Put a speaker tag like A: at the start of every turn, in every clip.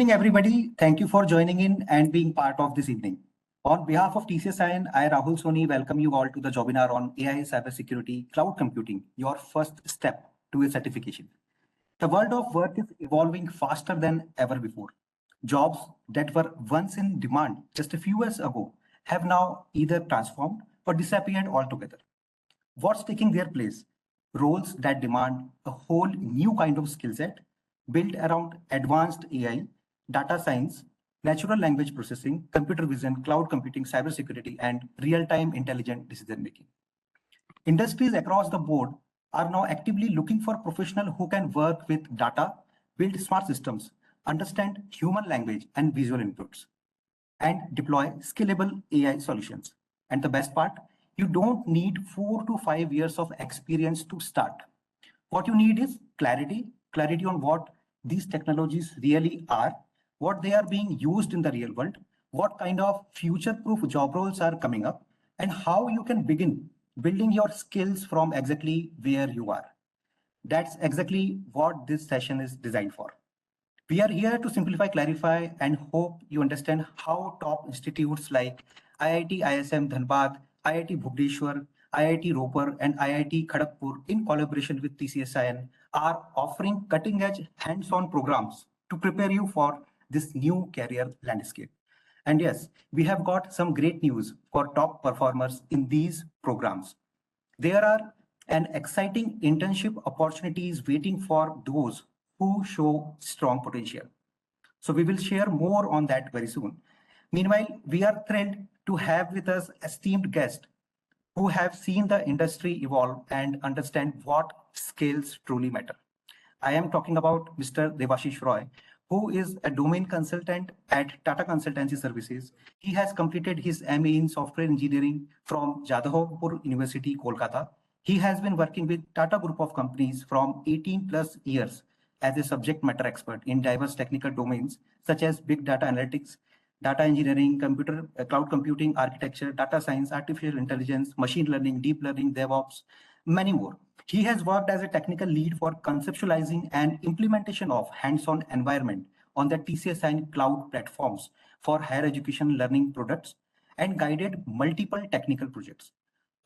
A: evening, everybody. Thank you for joining in and being part of this evening. On behalf of TCSIN, I, Rahul Soni, welcome you all to the webinar on AI, cybersecurity, cloud computing, your first step to a certification. The world of work is evolving faster than ever before. Jobs that were once in demand just a few years ago have now either transformed or disappeared altogether. What's taking their place? Roles that demand a whole new kind of skill set built around advanced AI, data science, natural language processing, computer vision, cloud computing, cybersecurity, and real-time intelligent decision making. Industries across the board are now actively looking for professionals who can work with data, build smart systems, understand human language and visual inputs, and deploy scalable AI solutions. And the best part, you don't need 4 to 5 years of experience to start. What you need is clarity on what these technologies really are, what they are being used in the real world, what kind of future-proof job roles are coming up, and how you can begin building your skills from exactly where you are. That's exactly what this session is designed for. We are here to simplify, clarify, and hope you understand how top institutes like IIT ISM Dhanbad, IIT Bhubaneswar, IIT Ropar, and IIT Kharagpur, in collaboration with TCSIN, are offering cutting-edge hands-on programs to prepare you for this new career landscape. And yes, we have got some great news for top performers in these programs. There are an exciting internship opportunities waiting for those who show strong potential. So we will share more on that very soon. Meanwhile, we are thrilled to have with us esteemed guests who have seen the industry evolve and understand what skills truly matter. I am talking about Mr. Debashish Roy, who is a domain consultant at Tata Consultancy Services. He has completed his MA in software engineering from Jadavpur University, Kolkata. He has been working with Tata Group of companies from 18 plus years as a subject matter expert in diverse technical domains such as big data analytics, data engineering, cloud computing, architecture, data science, artificial intelligence, machine learning, deep learning, DevOps, many more. He has worked as a technical lead for conceptualizing and implementation of hands-on environment on the TCSIN cloud platforms for higher education learning products and guided multiple technical projects.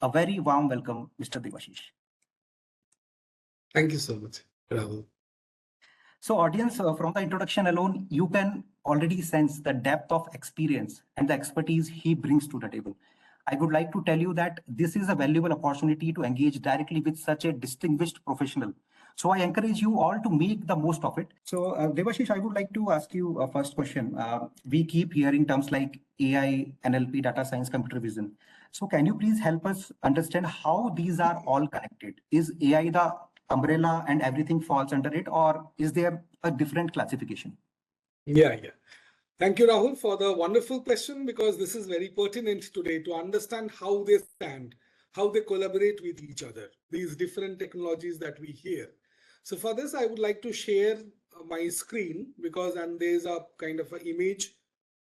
A: A very warm welcome, Mr. Debashish.
B: Thank you so much, Rahul.
A: So audience, from the introduction alone, you can already sense the depth of experience and the expertise he brings to the table. I would like to tell you that this is a valuable opportunity to engage directly with such a distinguished professional. So I encourage you all to make the most of it. So Debashish, I would like to ask you a first question. We keep hearing terms like AI, NLP, data science, computer vision. So can you please help us understand how these are all connected? Is AI the umbrella and everything falls under it, or is there a different classification?
B: Yeah. Thank you, Rahul, for the wonderful question, because this is very pertinent today to understand how they stand, how they collaborate with each other, these different technologies that we hear. So for this, I would like to share my screen and there's a kind of an image,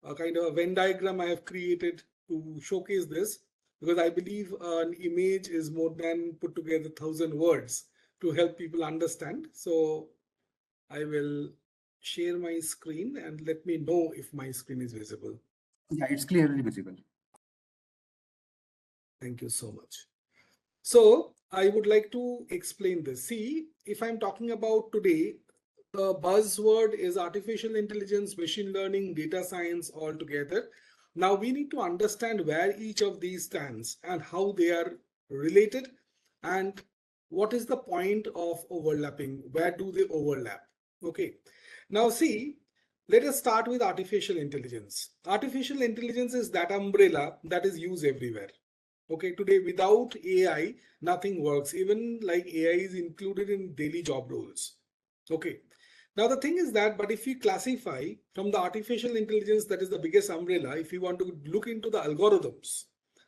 B: a kind of a Venn diagram I have created to showcase this, because I believe an image is more than put together 1,000 words to help people understand. So I will share my screen and let me know if my screen is visible.
A: Yeah, it's clearly visible.
B: Thank you so much. So I would like to explain this. See, if I'm talking about today, the buzzword is artificial intelligence, machine learning, data science all together. Now we need to understand where each of these stands and how they are related and what is the point of overlapping, where do they overlap? Okay. Now see, let us start with artificial intelligence. Artificial intelligence is that umbrella that is used everywhere. Okay, today without AI, nothing works. Even like AI is included in daily job roles. Okay. Now the thing is that, but if you classify from the artificial intelligence, that is the biggest umbrella, if you want to look into the algorithms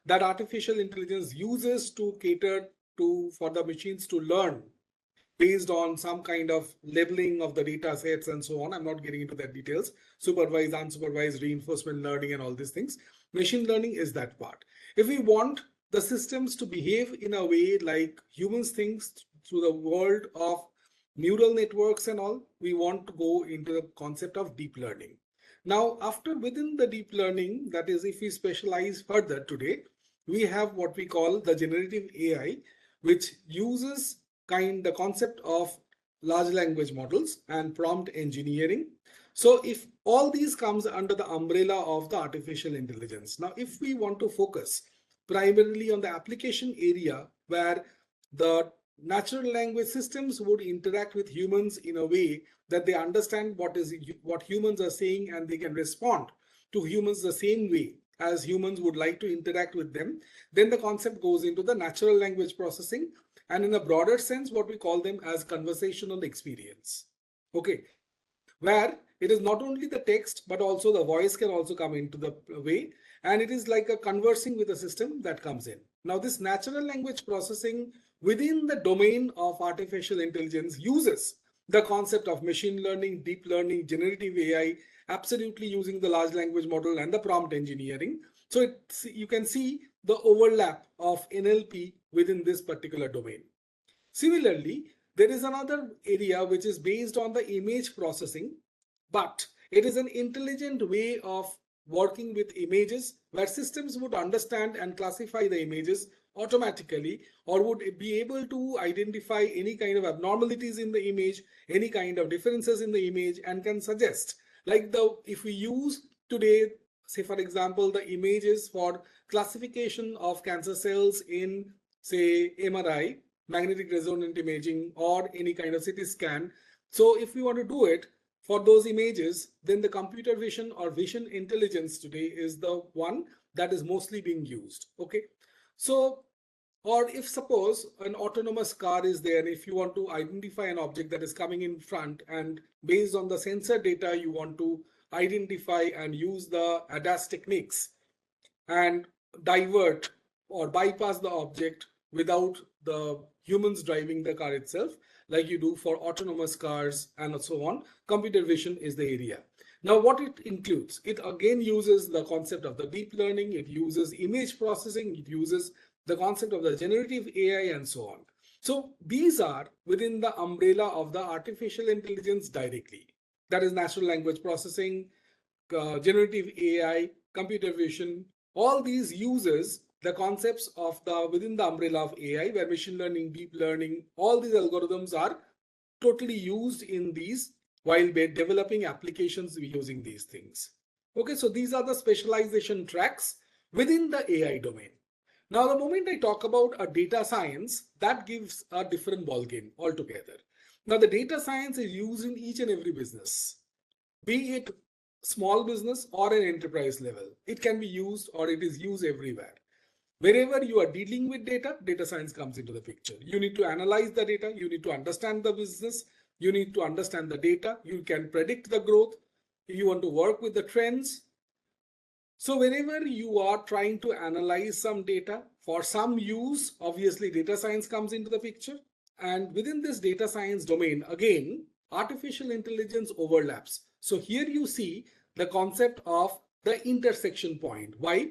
B: that artificial intelligence uses to cater to for the machines to learn based on some kind of labeling of the data sets and so on. I'm not getting into that details. Supervised, unsupervised, reinforcement learning and all these things. Machine learning is that part. If we want the systems to behave in a way like humans think through the world of neural networks and all, we want to go into the concept of deep learning. Now, after within the deep learning, that is, if we specialize further today, we have what we call the generative AI, which uses the concept of large language models and prompt engineering. So if all these comes under the umbrella of the artificial intelligence. Now, if we want to focus primarily on the application area where the natural language systems would interact with humans in a way that they understand what humans are saying, and they can respond to humans the same way as humans would like to interact with them, then the concept goes into the natural language processing, and in a broader sense what we call them as conversational experience. Okay, where it is not only the text but also the voice can also come into the way, and it is like a conversing with a system that comes in. Now this natural language processing within the domain of artificial intelligence uses the concept of machine learning, deep learning, generative AI, absolutely using the large language model and the prompt engineering. So you can see the overlap of NLP within this particular domain. Similarly, there is another area which is based on the image processing, but it is an intelligent way of working with images where systems would understand and classify the images automatically, or would be able to identify any kind of abnormalities in the image, any kind of differences in the image, and can suggest, like if we use today, say for example, the images for classification of cancer cells in, say, MRI, magnetic resonant imaging, or any kind of CT scan. So if we want to do it for those images, then the computer vision or vision intelligence today is the one that is mostly being used. Okay, so, or if suppose an autonomous car is there, and if you want to identify an object that is coming in front, and based on the sensor data you want to identify and use the ADAS techniques and divert or bypass the object without the humans driving the car itself, like you do for autonomous cars and so on. Computer vision is the area. Now what it includes, it again uses the concept of the deep learning, it uses image processing, it uses the concept of the generative AI and so on. So these are within the umbrella of the artificial intelligence directly. That is natural language processing, generative AI, computer vision. All these uses the concepts of the within the umbrella of AI, where machine learning, deep learning, all these algorithms are totally used in these while developing applications using these things. Okay, so these are the specialization tracks within the AI domain. Now, the moment I talk about a data science, that gives a different ballgame altogether. Now, the data science is used in each and every business, be it small business or an enterprise level. It can be used, or it is used everywhere. Wherever you are dealing with data, data science comes into the picture. You need to analyze the data, you need to understand the business, you need to understand the data, you can predict the growth, you want to work with the trends. So whenever you are trying to analyze some data for some use, obviously data science comes into the picture. And within this data science domain, again, artificial intelligence overlaps. So here you see the concept of the intersection point. Why?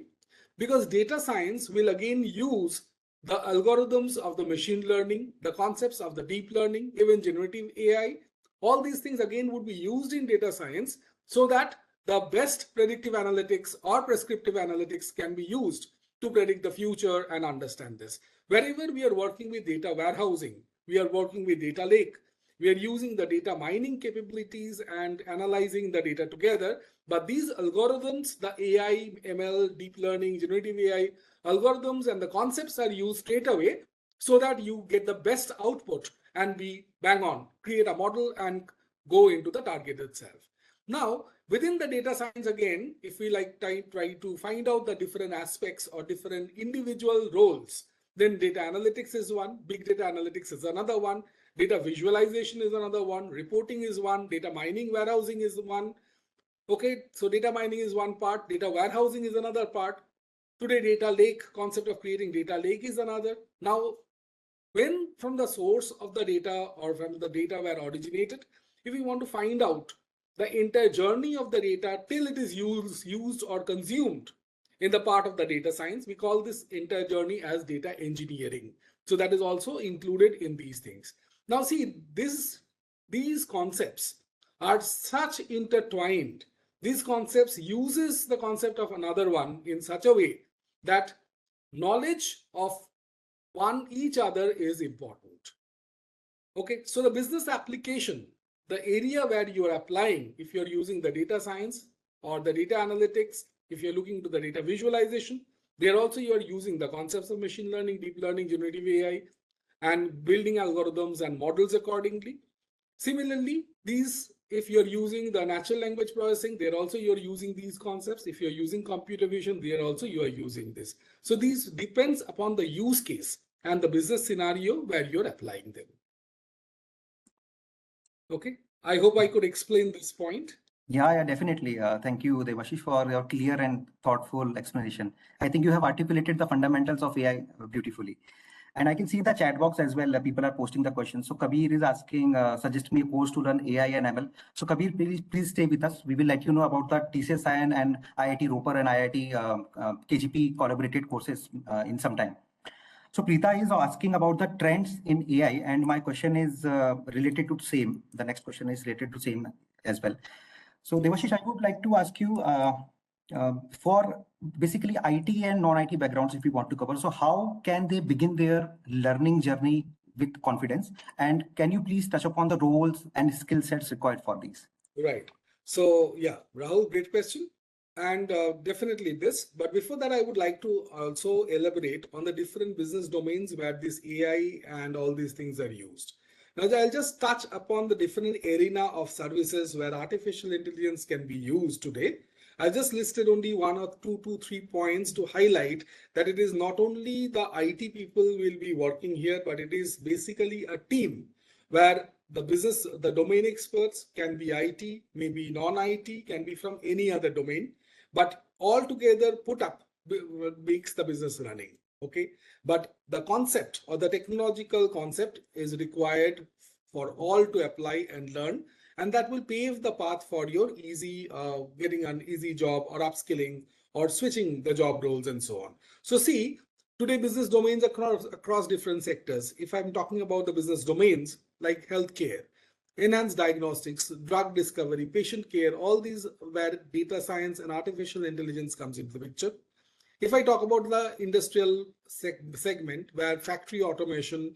B: Because data science will again use the algorithms of the machine learning, the concepts of the deep learning, even generative AI. All these things again would be used in data science so that the best predictive analytics or prescriptive analytics can be used to predict the future and understand this. Wherever we are working with data warehousing, we are working with data lake, we are using the data mining capabilities and analyzing the data together. But these algorithms, the AI, ML, deep learning, generative AI algorithms and the concepts are used straight away so that you get the best output and be bang on, create a model and go into the target itself. Now, within the data science, again, if we like try to find out the different aspects or different individual roles, then data analytics is one, big data analytics is another one, data visualization is another one, reporting is one, data mining, warehousing is one. Okay, so data mining is one part, data warehousing is another part. Today, data lake, concept of creating data lake is another. Now, when from the source of the data or from the data were originated, if we want to find out the entire journey of the data till it is used or consumed in the part of the data science, we call this entire journey as data engineering. So that is also included in these things. Now see, this these concepts are such intertwined. These concepts uses the concept of another one in such a way that knowledge of one each other is important. Okay, so the business application, the area where you are applying, if you're using the data science or the data analytics, if you're looking to the data visualization, there also you are using the concepts of machine learning, deep learning, generative AI, and building algorithms and models accordingly. Similarly, these, if you're using the natural language processing, there also you're using these concepts. If you're using computer vision, there also you are using this. So these depends upon the use case and the business scenario where you're applying them. Okay, I hope I could explain this point.
A: Yeah, definitely. Thank you, Debashish, for your clear and thoughtful explanation. I think you have articulated the fundamentals of AI beautifully. And I can see the chat box as well. People are posting the questions. So Kabir is asking, suggest me a course to learn AI and ML. So Kabir, please stay with us. We will let you know about the TCS IIN and IIT Ropar and IIT KGP collaborated courses in some time. So Preeta is asking about the trends in AI, and my question is related to same. The next question is related to same as well. So Debashish, I would like to ask you for basically IT and non-IT backgrounds, if we want to cover. So how can they begin their learning journey with confidence? And can you please touch upon the roles and skill sets required for these?
B: Right. So yeah, Rahul, great question. And definitely this. But before that, I would like to also elaborate on the different business domains where this AI and all these things are used. Now, I'll just touch upon the different arena of services where artificial intelligence can be used today. I just listed only one or two, three points to highlight that it is not only the IT people will be working here, but it is basically a team where the domain experts can be IT, maybe non-IT, can be from any other domain, but all together put up makes the business running. Okay, but the concept or the technological concept is required for all to apply and learn, and that will pave the path for your easy getting an easy job or upskilling or switching the job roles and so on. So see, today business domains across different sectors. If I'm talking about the business domains like healthcare, enhanced diagnostics, drug discovery, patient care, all these where data science and artificial intelligence comes into the picture. If I talk about the industrial segment where factory automation,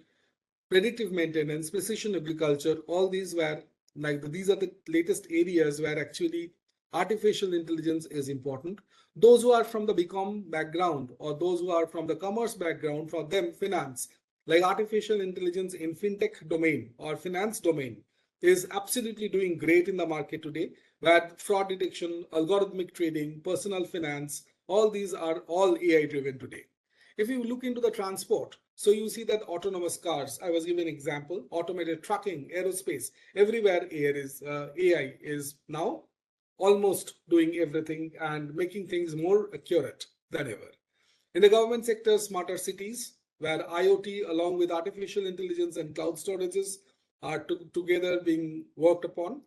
B: predictive maintenance, precision agriculture, all these were like these are the latest areas where actually artificial intelligence is important. Those who are from the BCom background or those who are from the commerce background, for them finance, like artificial intelligence in fintech domain or finance domain is absolutely doing great in the market today, where fraud detection, algorithmic trading, personal finance, all these are all AI driven today. If you look into the transport, so you see that autonomous cars, I was giving an example, automated trucking, aerospace, everywhere AI is now almost doing everything and making things more accurate than ever. In the government sector, smarter cities, where IoT along with artificial intelligence and cloud storages are together being worked upon.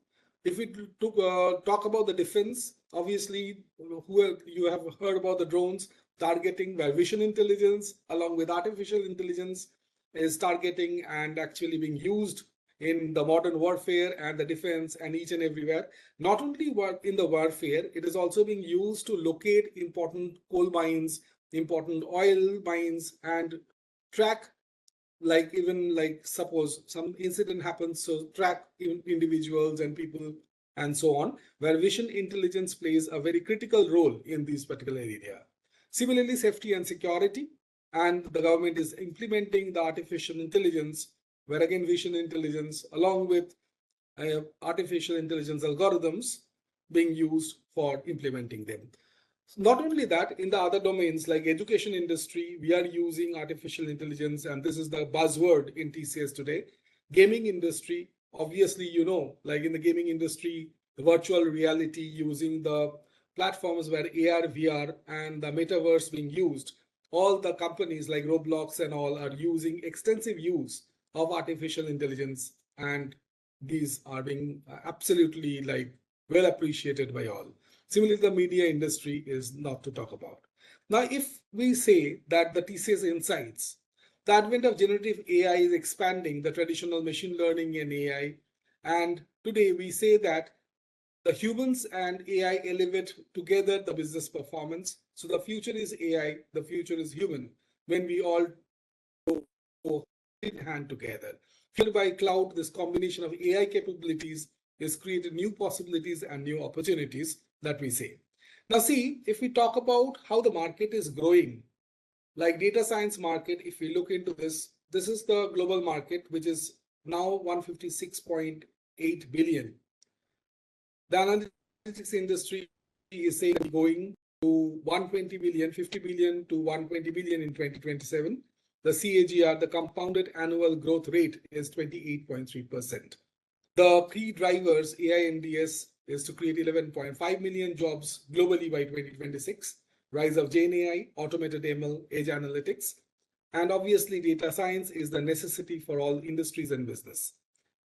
B: If we talk about the defense, obviously, you have heard about the drones targeting, where vision intelligence along with artificial intelligence is targeting and actually being used in the modern warfare and the defense and each and everywhere. Not only in the warfare, it is also being used to locate important coal mines, important oil mines, and track, like even like suppose some incident happens, so track individuals and people and so on, where vision intelligence plays a very critical role in this particular area. Similarly, safety and security, and the government is implementing the artificial intelligence, where again vision intelligence along with artificial intelligence algorithms being used for implementing them. Not only that, in the other domains like education industry, we are using artificial intelligence, and this is the buzzword in TCS today. Gaming industry, obviously, like in the gaming industry, the virtual reality using the platforms where AR, VR, and the metaverse being used. All the companies like Roblox and all are using extensive use of artificial intelligence, and these are being absolutely like well appreciated by all. Similarly, the media industry is not to talk about. Now, if we say that the TCS insights, the advent of generative AI is expanding the traditional machine learning and AI And today we say that the humans and AI elevate together the business performance. So the future is AI, the future is human, when we all go hand in hand together. Fueled by cloud, this combination of AI capabilities has created new possibilities and new opportunities that we see. Now see, if we talk about how the market is growing, like data science market, if we look into this, this is the global market, which is now 156.8 billion. The analytics industry is saying going to 120 billion, 50 billion to 120 billion in 2027. The CAGR, the compounded annual growth rate, is 28.3%. The key drivers, AIMDS, is to create 11.5 million jobs globally by 2026, rise of GenAI, automated ML, edge analytics, and obviously data science is the necessity for all industries and business.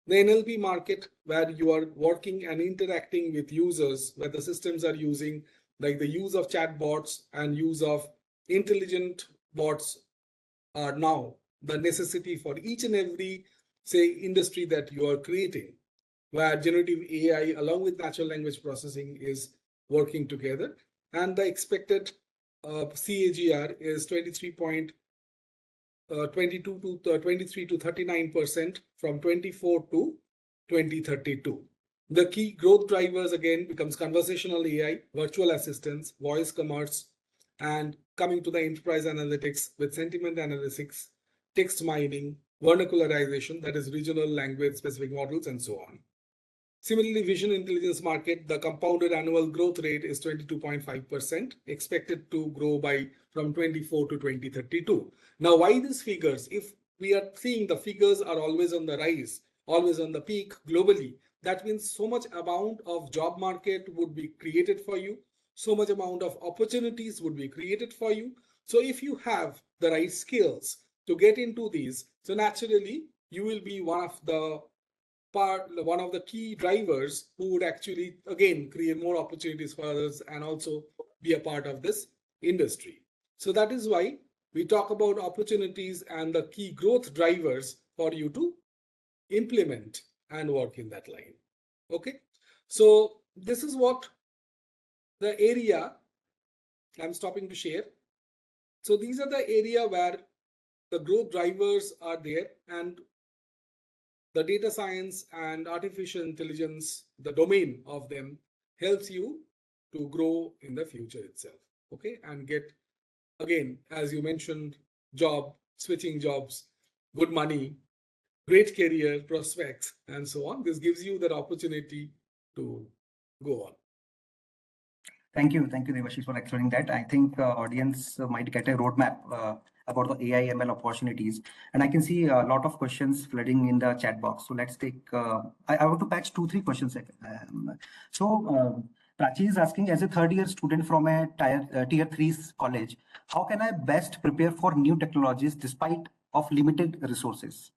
B: The NLP market, where you are working and interacting with users, where the systems are using, like the use of chatbots and use of intelligent bots, are now the necessity for each and every, say, industry that you are creating, where generative AI along with natural language processing is working together. And the expected CAGR is 22 to 23 to 39% from 24 to 2032. The key growth drivers again becomes conversational AI, virtual assistants, voice commerce, and coming to the enterprise analytics with sentiment analytics, text mining, vernacularization, that is regional language specific models, and so on. Similarly, vision intelligence market, the compounded annual growth rate is 22.5%, expected to grow by from 24 to 2032. Now, why these figures? If we are seeing the figures are always on the rise, always on the peak globally, that means so much amount of job market would be created for you, so much amount of opportunities would be created for you. So if you have the right skills to get into these, so naturally you will be one of the key drivers who would actually again create more opportunities for others and also be a part of this industry. So that is why we talk about opportunities and the key growth drivers for you to implement and work in that line. Okay, so this is what the area I'm stopping to share. So these are the area where the growth drivers are there, and the data science and artificial intelligence, the domain of them, helps you to grow in the future itself. Okay, and get, again, as you mentioned, switching jobs, good money, great career prospects, and so on. This gives you that opportunity to go on.
A: Thank you, Debashish, for explaining that. I think audience might get a roadmap about the AI ML opportunities, and I can see a lot of questions flooding in the chat box. So let's take. I want to patch 2-3 questions. Prachi is asking, as a third-year student from a tier 3 college, how can I best prepare for new technologies despite of limited resources?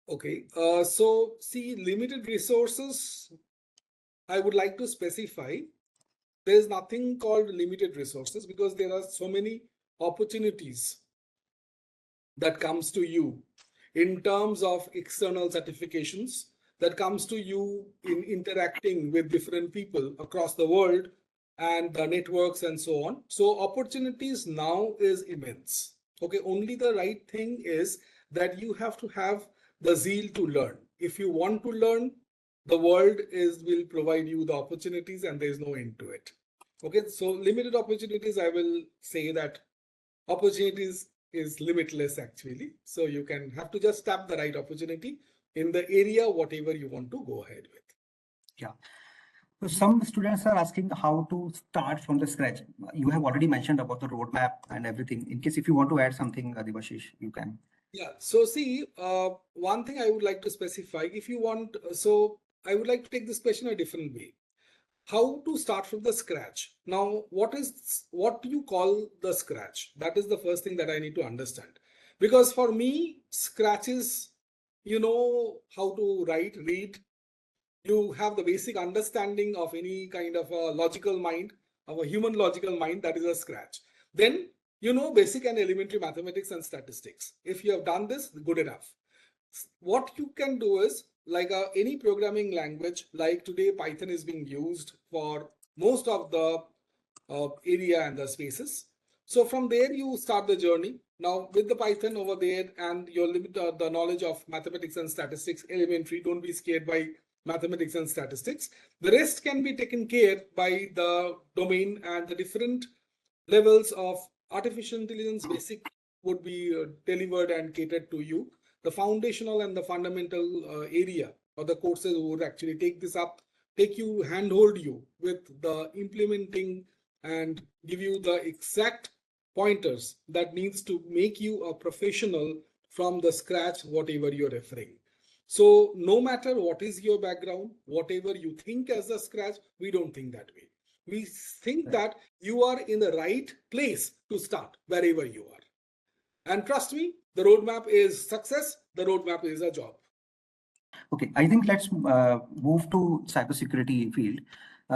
B: Okay, so see, limited resources, I would like to specify, there is nothing called limited resources because there are so many opportunities that comes to you in terms of external certifications, that comes to you in interacting with different people across the world and the networks and so on. So opportunities now is immense. Okay, only the right thing is that you have to have the zeal to learn. If you want to learn, the world will provide you the opportunities and there is no end to it. Okay, so limited opportunities, I will say that opportunities is limitless actually. So you can have to just tap the right opportunity in the area, whatever you want to go ahead with.
A: Yeah. So some students are asking how to start from the scratch. You have already mentioned about the roadmap and everything. In case if you want to add something, Debashish, you can.
B: Yeah, so see, one thing I would like to specify, if you want, so I would like to take this question a different way. How to start from the scratch? Now, what do you call the scratch? That is the first thing that I need to understand. Because for me, scratch is, you know how to write, read. You have the basic understanding of any kind of a logical mind, of a human logical mind, that is a scratch. Then you know basic and elementary mathematics and statistics. If you have done this, good enough. What you can do is, like any programming language, like today Python is being used for most of the area and the spaces. So from there you start the journey. Now with the Python over there and your limit the knowledge of mathematics and statistics, elementary, don't be scared by mathematics and statistics. The rest can be taken care by the domain, and the different levels of artificial intelligence basic would be delivered and catered to you. The foundational and the fundamental area or the courses would actually take this up, take you, handhold you with the implementing and give you the exact pointers that needs to make you a professional from the scratch, whatever you're referring. So no matter what is your background, whatever you think as a scratch, we don't think that way. We think that you are in the right place to start wherever you are. And trust me, the roadmap is success. The roadmap is a job.
A: Okay, I think let's move to cybersecurity field.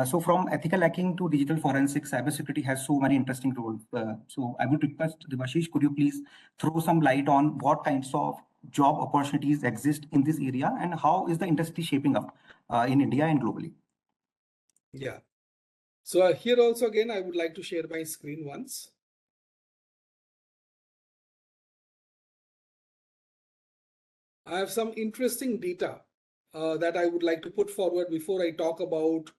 A: So from ethical hacking to digital forensics, cybersecurity has so many interesting roles. So I would request Debashish, could you please throw some light on what kinds of job opportunities exist in this area and how is the industry shaping up in India and globally?
B: Yeah. So here also again, I would like to share my screen once. I have some interesting data that I would like to put forward before I talk about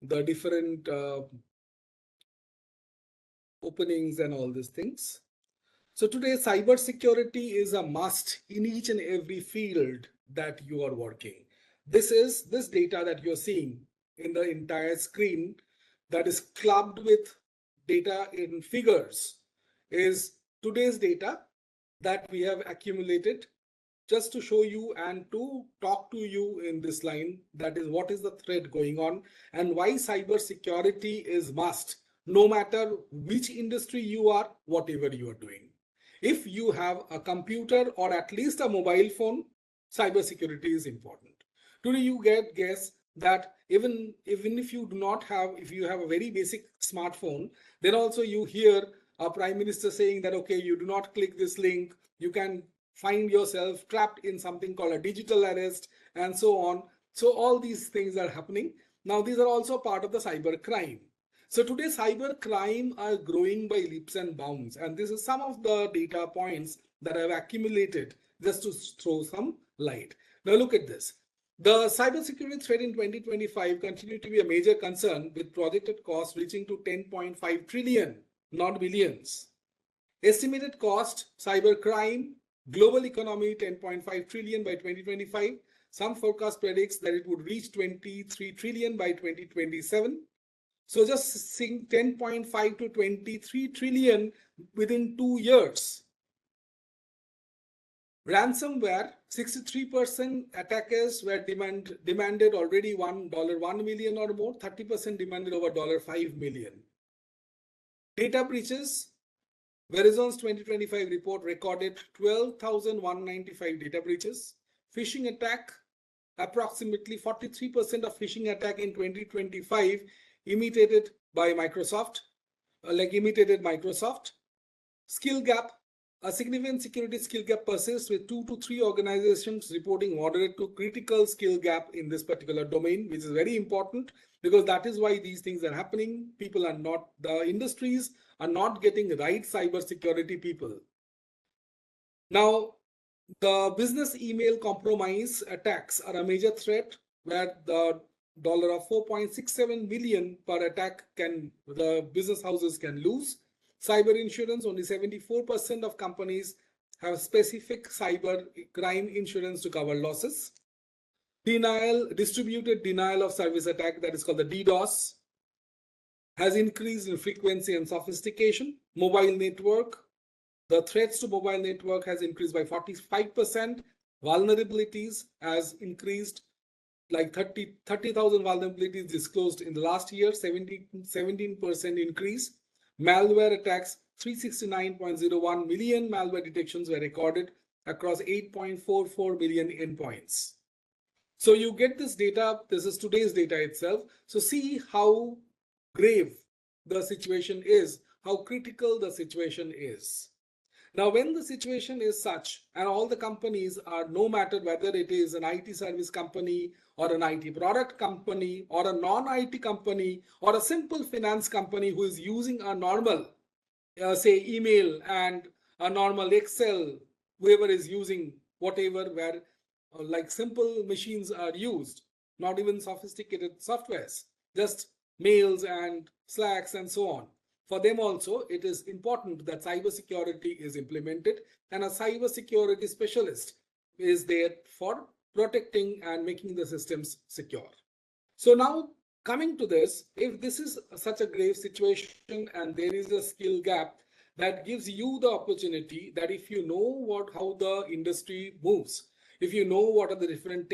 B: the different openings and all these things. So today, cybersecurity is a must in each and every field that you are working. This data that you're seeing in the entire screen that is clubbed with data in figures is today's data that we have accumulated just to show you and to talk to you in this line. That is what is the threat going on and why cybersecurity is must, no matter which industry you are, whatever you are doing. If you have a computer or at least a mobile phone, cybersecurity is important. Today you guess that even if you do not have, if you have a very basic smartphone, then also you hear a prime minister saying that, okay, you do not click this link, you can find yourself trapped in something called a digital arrest and so on. So all these things are happening. Now these are also part of the cyber crime. So today cyber crime are growing by leaps and bounds, and this is some of the data points that I've accumulated just to throw some light. Now look at this. The cybersecurity threat in 2025 continued to be a major concern, with projected costs reaching to 10.5 trillion, not billions. Estimated cost, cybercrime, global economy 10.5 trillion by 2025. Some forecast predicts that it would reach 23 trillion by 2027. So just seeing 10.5 to 23 trillion within 2 years. Ransomware, 63% attackers were demanded already $1 million or more, 30% demanded over $5 million. Data breaches, Verizon's 2025 report recorded 12,195 data breaches. Phishing attack, approximately 43% of phishing attack in 2025 imitated Microsoft. Skill gap, a significant security skill gap persists, with 2 to 3 organizations reporting moderate to critical skill gap in this particular domain, which is very important because that is why these things are happening. People are not, the industries are not getting right cybersecurity people. Now, the business email compromise attacks are a major threat, where the $4.67 million per attack the business houses can lose. Cyber insurance, only 74% of companies have specific cyber crime insurance to cover losses. Distributed denial of service attack, that is called the DDoS, has increased in frequency and sophistication. Mobile network, the threats to mobile network has increased by 45%. Vulnerabilities has increased, like 30,000 vulnerabilities disclosed in the last year, 17% increase. Malware attacks, 369.01 million malware detections were recorded across 8.44 million endpoints. So you get this data, this is today's data itself. So see how grave the situation is, how critical the situation is. Now, when the situation is such, and all the companies are, no matter whether it is an IT service company or an IT product company or a non-IT company or a simple finance company who is using a normal, say, email and a normal Excel, whoever is using whatever, where like simple machines are used, not even sophisticated softwares, just mails and Slacks and so on. For them also, it is important that cybersecurity is implemented and a cybersecurity specialist is there for protecting and making the systems secure. So now, coming to this, if this is such a grave situation and there is a skill gap, that gives you the opportunity that if you know how the industry moves, if you know what are the different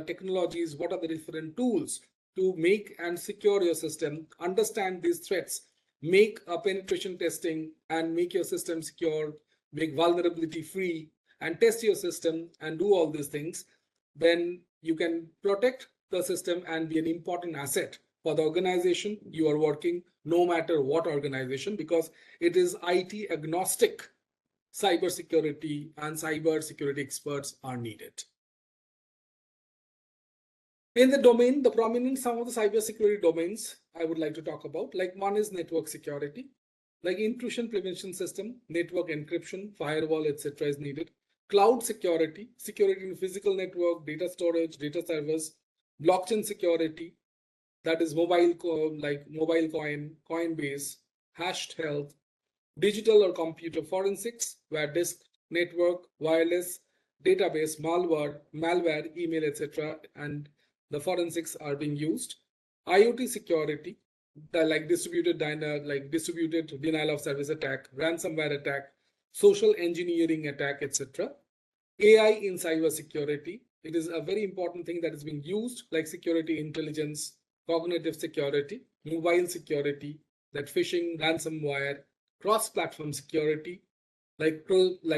B: technologies, what are the different tools to make and secure your system, understand these threats, make a penetration testing and make your system secure, make vulnerability free and test your system and do all these things, then you can protect the system and be an important asset for the organization you are working, no matter what organization, because it is IT agnostic. Cybersecurity and cybersecurity experts are needed. In the domain, the prominent some of the cybersecurity domains I would like to talk about, like one is network security, like intrusion prevention system, network encryption, firewall, etc. is needed. Cloud security, security in physical network, data storage, data servers, blockchain security, that is mobile like mobile coin, Coinbase, hashed health, digital or computer forensics, where disk, network, wireless, database, malware, email, etc., and the forensics are being used. IoT security, like distributed denial of service attack, ransomware attack, social engineering attack, etc. AI in cybersecurity, it is a very important thing that is being used, like security intelligence, cognitive security, mobile security, that phishing, ransomware, cross-platform security, like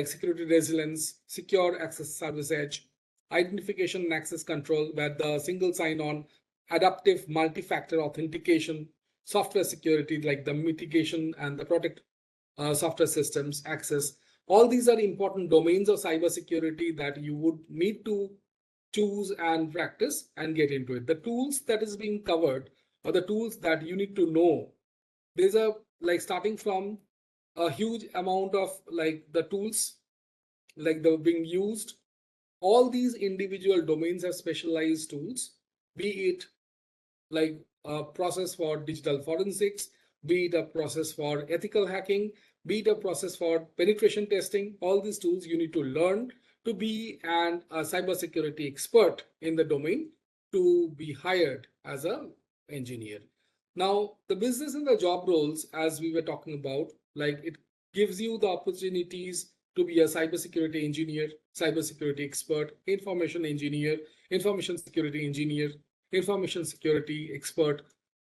B: security resilience, secure access service edge, identification and access control, where the single sign-on, adaptive multi-factor authentication, software security, like the mitigation and the protect software systems access. All these are important domains of cybersecurity that you would need to choose and practice and get into it. The tools that is being covered or the tools that you need to know, there's a like starting from a huge amount of like the tools like the being used. All these individual domains have specialized tools, be it like a process for digital forensics, be it a process for ethical hacking, be it a process for penetration testing. All these tools you need to learn to be a cybersecurity expert in the domain to be hired as an engineer. Now, the business and the job roles, as we were talking about, like it gives you the opportunities to be a cybersecurity engineer, cybersecurity expert, information engineer, information security engineer, information security expert,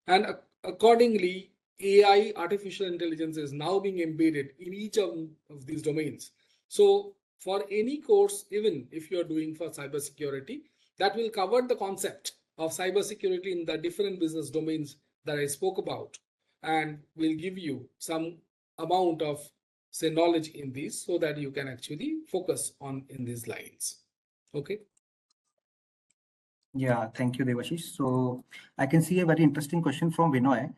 B: and accordingly, AI, artificial intelligence, is now being embedded in each of these domains. So for any course, even if you're doing for cybersecurity, that will cover the concept of cybersecurity in the different business domains that I spoke about, and will give you some amount of say knowledge in these so that you can actually focus on in these lines. Okay.
A: Yeah, thank you, Debashish. So I can see a very interesting question from Vinoy.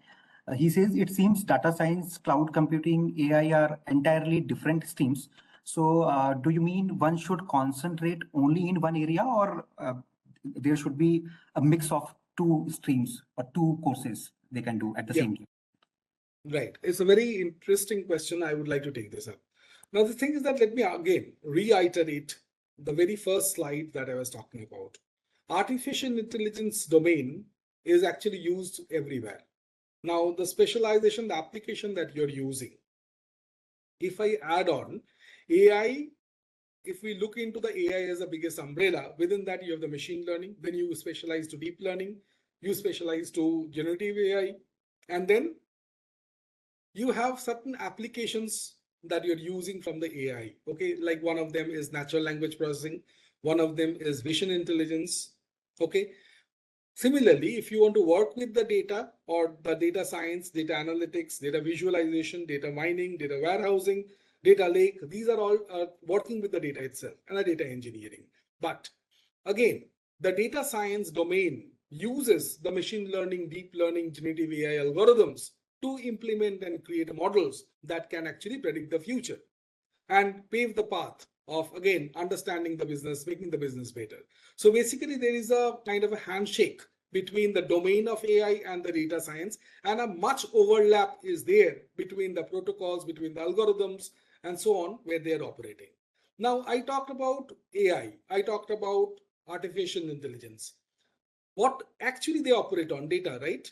A: He says, it seems data science, cloud computing, AI are entirely different streams. So do you mean one should concentrate only in one area, or there should be a mix of two streams or two courses they can do at the same time?
B: Right. It's a very interesting question. I would like to take this up. Now, the thing is that let me again reiterate the very first slide that I was talking about. Artificial intelligence domain is actually used everywhere. Now, the specialization, the application that you're using, if I add on AI, if we look into the AI as the biggest umbrella, within that you have the machine learning, then you specialize to deep learning, you specialize to generative AI, and then you have certain applications that you're using from the AI. Okay, like one of them is natural language processing, one of them is vision intelligence. Okay, similarly, if you want to work with the data or the data science, data analytics, data visualization, data mining, data warehousing, data lake. These are all working with the data itself and the data engineering. But again, the data science domain uses the machine learning, deep learning, generative AI algorithms to implement and create models that can actually predict the future and pave the path of, again, understanding the business, making the business better. So basically, there is a kind of a handshake between the domain of AI and the data science, and a much overlap is there between the protocols, between the algorithms, and so on, where they are operating. Now, I talked about AI, I talked about artificial intelligence. What actually they operate on? Data, right?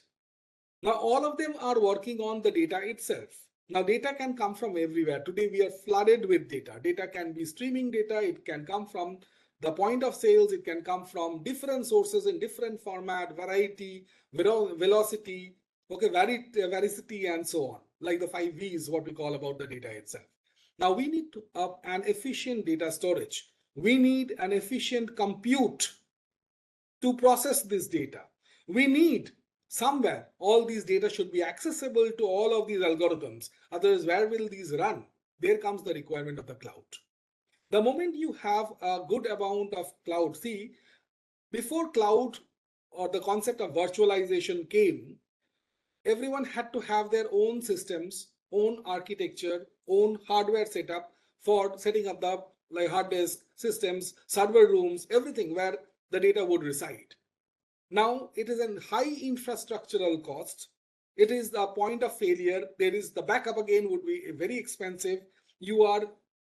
B: Now, all of them are working on the data itself. Now, data can come from everywhere. Today, we are flooded with data. Data can be streaming data. It can come from the point of sales. It can come from different sources in different format, variety, velocity, okay, veracity, and so on. Like the 5 V's, what we call about the data itself. Now, we need an efficient data storage. We need an efficient compute to process this data. We need somewhere all these data should be accessible to all of these algorithms. Otherwise, where will these run? There comes the requirement of the cloud. The moment you have a good amount of cloud, see, before cloud or the concept of virtualization came, everyone had to have their own systems, own architecture, own hardware setup for setting up the like hard disk systems, server rooms, everything where the data would reside. Now it is a high infrastructural cost. It is the point of failure. There is the backup again would be very expensive. You are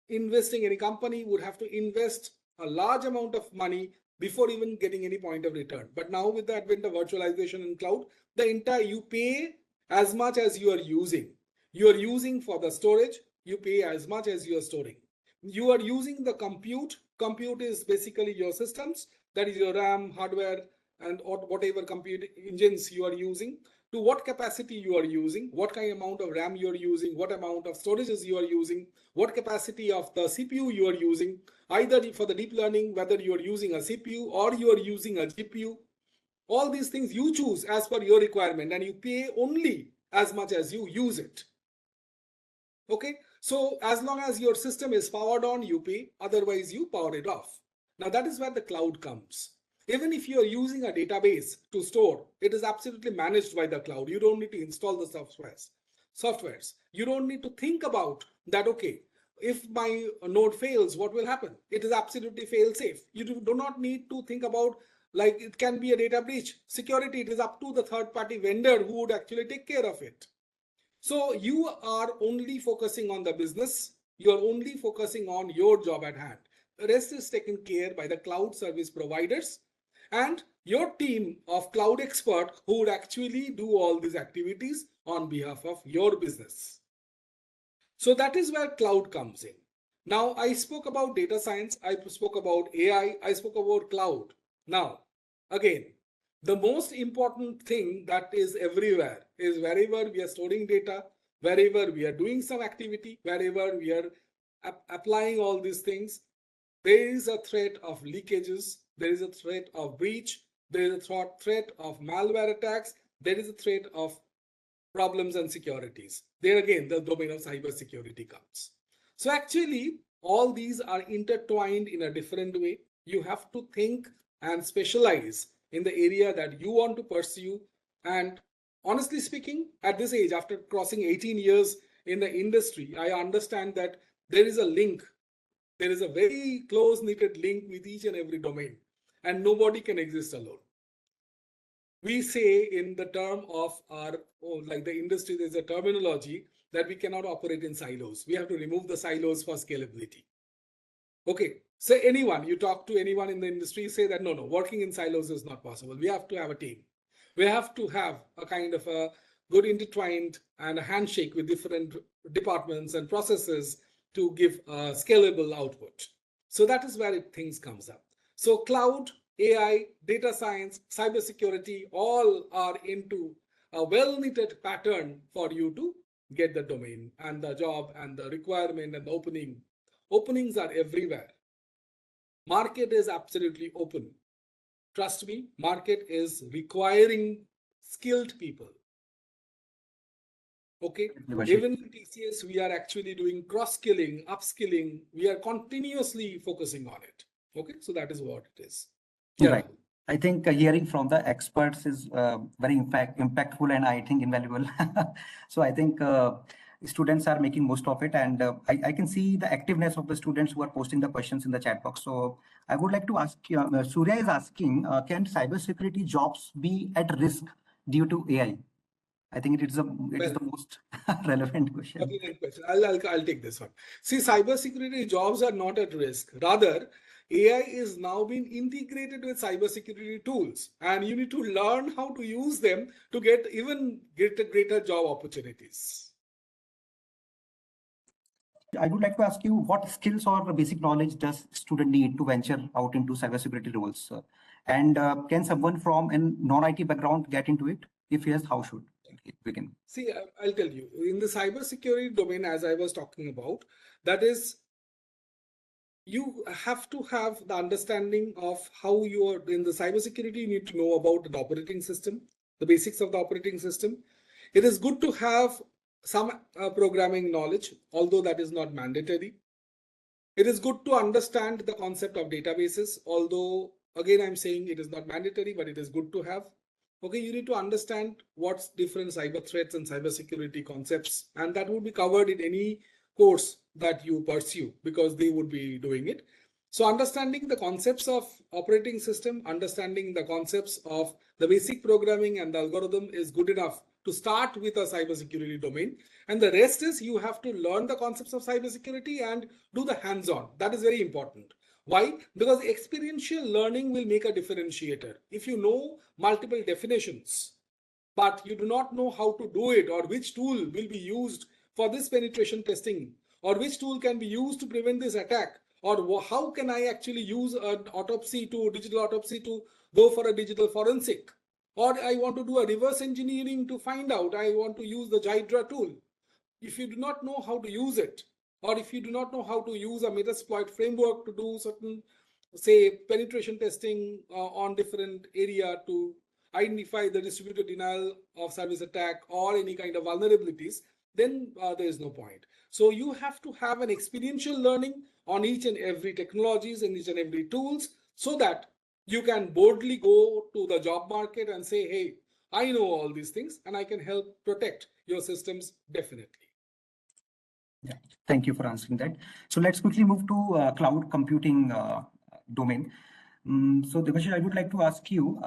B: investing, any company would have to invest a large amount of money before even getting any point of return. But now with the advent of virtualization in cloud, the entire you pay as much as you are using. You are using for the storage, you pay as much as you are storing. You are using the compute. Compute is basically your systems, that is your RAM, hardware, and whatever compute engines you are using, to what capacity you are using, what kind of amount of RAM you are using, what amount of storages you are using, what capacity of the CPU you are using, either for the deep learning, whether you are using a CPU or you are using a GPU. All these things you choose as per your requirement, and you pay only as much as you use it. Okay, so as long as your system is powered on, you pay, otherwise you power it off. Now that is where the cloud comes. Even if you are using a database to store, it is absolutely managed by the cloud. You don't need to install the softwares. You don't need to think about that, okay, if my node fails, what will happen? It is absolutely fail safe. You do not need to think about, like, it can be a data breach. Security, it is up to the third party vendor who would actually take care of it. So you are only focusing on the business. You are only focusing on your job at hand. The rest is taken care by the cloud service providers and your team of cloud experts who would actually do all these activities on behalf of your business. So that is where cloud comes in. Now I spoke about data science, I spoke about AI, I spoke about cloud. Now, again, the most important thing that is everywhere is wherever we are storing data, wherever we are doing some activity, wherever we are applying all these things, there is a threat of leakages, there is a threat of breach, there is a threat of malware attacks, there is a threat of problems and securities. There again, the domain of cybersecurity comes. So actually, all these are intertwined in a different way. You have to think and specialize in the area that you want to pursue. And honestly speaking, at this age, after crossing 18 years in the industry, I understand that there is a link. There is a very close knitted link with each and every domain, and nobody can exist alone. We say in the term of our, like the industry, there's a terminology that we cannot operate in silos. We have to remove the silos for scalability. Okay, so anyone, you talk to anyone in the industry, say that no, working in silos is not possible. We have to have a team. We have to have a kind of a good intertwined and a handshake with different departments and processes to give a scalable output. So that is where things comes up. So cloud, AI, data science, cybersecurity, all are into a well-knitted pattern for you to get the domain and the job and the requirement and the opening. Openings are everywhere. Market is absolutely open. Trust me, market is requiring skilled people. Okay.
A: Debashish.
B: Even in TCS, we are actually doing cross-skilling, upskilling. We are continuously focusing on it. Okay. So that is what it is. Yeah.
A: Right. I think hearing from the experts is very impactful and I think invaluable. So I think students are making most of it, and I can see the activeness of the students who are posting the questions in the chat box. So I would like to ask, Surya is asking, can cybersecurity jobs be at risk due to AI? I think it is the most relevant question.
B: Brilliant question. I'll take this one. See, cybersecurity jobs are not at risk. Rather, AI is now being integrated with cybersecurity tools, and you need to learn how to use them to get even greater job opportunities.
A: I would like to ask you, what skills or basic knowledge does student need to venture out into cybersecurity roles? And can someone from a non-IT background get into it? If yes, how should it begin?
B: See, I'll tell you, in the cybersecurity domain, as I was talking about, that is, you have to have the understanding of how you are in the cybersecurity. You need to know about the operating system, the basics of the operating system. It is good to have some programming knowledge, although that is not mandatory. It is good to understand the concept of databases, although again I'm saying it is not mandatory, but it is good to have. Okay, you need to understand what's different cyber threats and cybersecurity concepts, and that would be covered in any course that you pursue because they would be doing it. So understanding the concepts of operating system, understanding the concepts of the basic programming and the algorithm is good enough to start with a cybersecurity domain. And the rest is you have to learn the concepts of cybersecurity and do the hands-on. That is very important. Why? Because experiential learning will make a differentiator. If you know multiple definitions, but you do not know how to do it or which tool will be used for this penetration testing or which tool can be used to prevent this attack, or how can I actually use an autopsy to digital autopsy to go for a digital forensic, or I want to do a reverse engineering to find out, I want to use the Hydra tool. If you do not know how to use it, or if you do not know how to use a Metasploit framework to do certain, say, penetration testing on different area to identify the distributed denial of service attack or any kind of vulnerabilities, then there is no point. So you have to have an experiential learning on each and every technologies and each and every tools, so that you can boldly go to the job market and say, hey, I know all these things and I can help protect your systems definitely.
A: Yeah, thank you for answering that. So let's quickly move to cloud computing domain. So Debashish, I would like to ask you,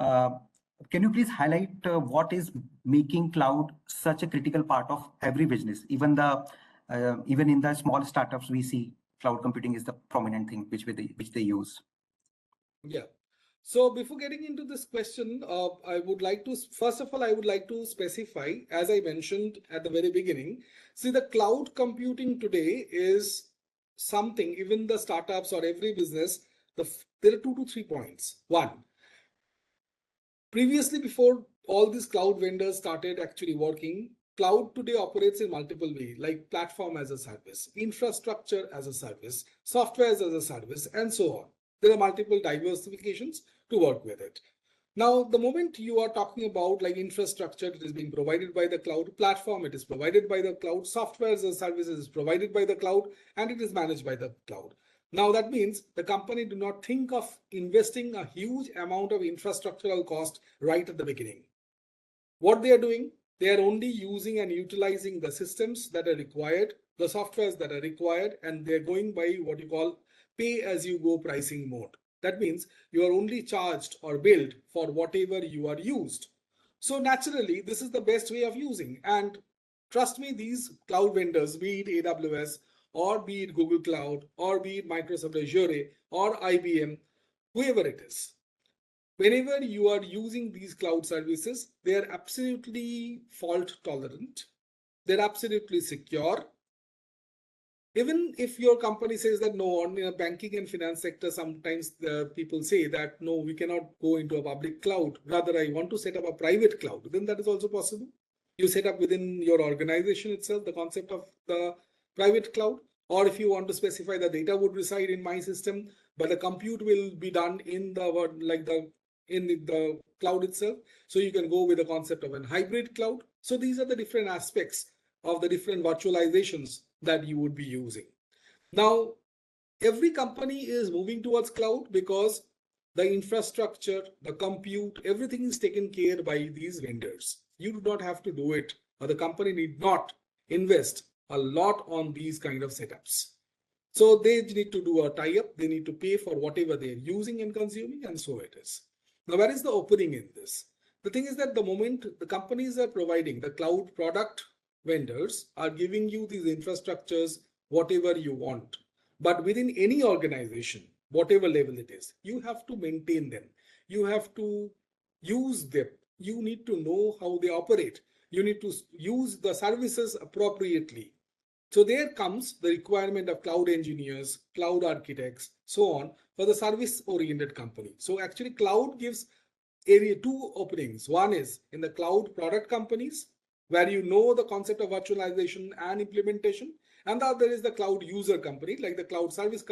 A: can you please highlight what is making cloud such a critical part of every business? Even in the small startups, we see cloud computing is the prominent thing which they use.
B: Yeah. So before getting into this question, I would like to, first of all, I would like to specify, as I mentioned at the very beginning, see, the cloud computing today is something, even the startups or every business, there are 2 to 3 points. One, previously, before all these cloud vendors started actually working, cloud today operates in multiple ways, like platform as a service, infrastructure as a service, software as a service, and so on. There are multiple diversifications to work with it. Now, the moment you are talking about like infrastructure, it is being provided by the cloud, platform, it is provided by the cloud, software as a service is provided by the cloud, and it is managed by the cloud. Now that means the company do not think of investing a huge amount of infrastructural cost right at the beginning. What they are doing, they are only using and utilizing the systems that are required, the softwares that are required, and they're going by what you call pay as you go pricing mode. That means you are only charged or billed for whatever you are used. So naturally, this is the best way of using. And trust me, these cloud vendors, be it AWS or be it Google Cloud or be it Microsoft Azure or IBM, whoever it is, whenever you are using these cloud services, they are absolutely fault tolerant. They're absolutely secure. Even if your company says that no, on a banking and finance sector, sometimes the people say that no, we cannot go into a public cloud. Rather, I want to set up a private cloud. Then that is also possible. You set up within your organization itself the concept of the private cloud. Or if you want to specify the data would reside in my system, but the compute will be done in the cloud itself. So you can go with the concept of a hybrid cloud. So these are the different aspects of the different virtualizations that you would be using. Now, every company is moving towards cloud because the infrastructure, the compute, everything is taken care by these vendors. You do not have to do it, or the company need not invest a lot on these kind of setups. So they need to do a tie-up, they need to pay for whatever they're using and consuming, and so it is. Now, where is the opening in this? The thing is that the moment the companies are providing, the cloud product vendors are giving you these infrastructures, whatever you want. But within any organization, whatever level it is, you have to maintain them. You have to use them. You need to know how they operate. You need to use the services appropriately. So there comes the requirement of cloud engineers, cloud architects, so on for the service-oriented company. So actually cloud gives area two openings. One is in the cloud product companies, where you know the concept of virtualization and implementation. And the other is the cloud user company, like the cloud service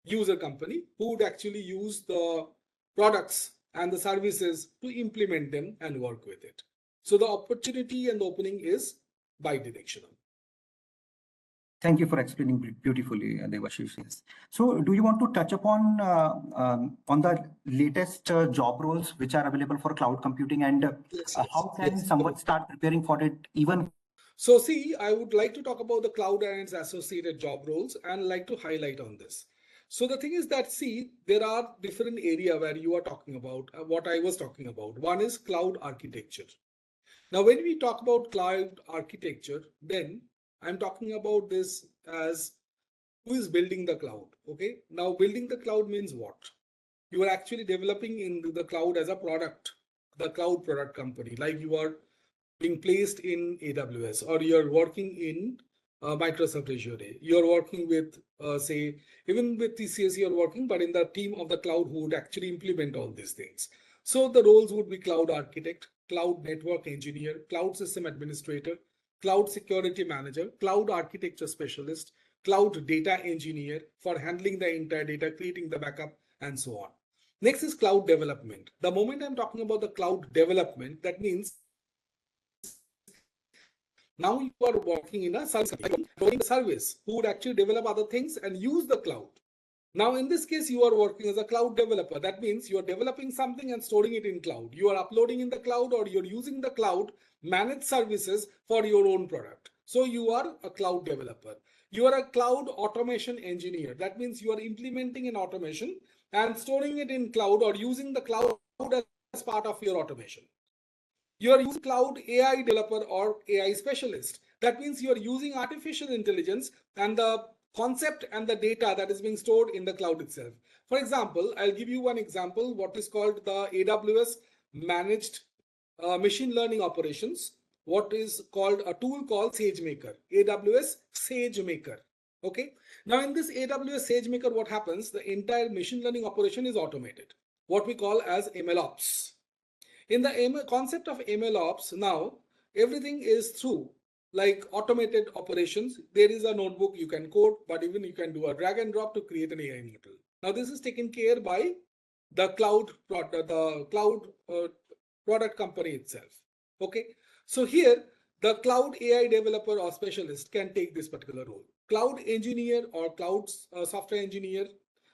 B: user company, who would actually use the products and the services to implement them and work with it. So the opportunity and the opening is bi-directional.
A: Thank you for explaining beautifully, Debashish. Yes. So, do you want to touch upon on the latest job roles which are available for cloud computing, and how can someone start preparing for it even?
B: So see, I would like to talk about the cloud and its associated job roles and like to highlight on this. So the thing is that, see, there are different area where you are talking about what I was talking about. One is cloud architecture. Now, when we talk about cloud architecture, then I'm talking about this as who is building the cloud. Okay. Now, building the cloud means what? You are actually developing in the cloud as a product, the cloud product company, like you are being placed in AWS, or you're working in Microsoft Azure. You're working with, say, even with TCS, you're working, but in the team of the cloud who would actually implement all these things. So the roles would be cloud architect, cloud network engineer, cloud system administrator, cloud security manager, cloud architecture specialist, cloud data engineer for handling the entire data, creating the backup, and so on. Next is cloud development. The moment I'm talking about the cloud development, that means now you are working in a service who would actually develop other things and use the cloud. Now, in this case, you are working as a cloud developer. That means you are developing something and storing it in cloud. You are uploading in the cloud, or you're using the cloud managed services for your own product. So you are a cloud developer. You are a cloud automation engineer. That means you are implementing an automation and storing it in cloud, or using the cloud as part of your automation. You are using cloud AI developer or AI specialist. That means you are using artificial intelligence and the concept and the data that is being stored in the cloud itself. For example, I'll give you one example, what is called the AWS managed machine learning operations, what is called a tool called SageMaker, AWS SageMaker. Okay. Now in this AWS SageMaker, what happens? The entire machine learning operation is automated, what we call as MLOps. In the concept of MLOps, now everything is through like automated operations. There is a notebook you can code, but even you can do a drag and drop to create an AI model. Now this is taken care by the cloud product company itself. Okay, so here the cloud AI developer or specialist can take this particular role. Cloud engineer or cloud software engineer,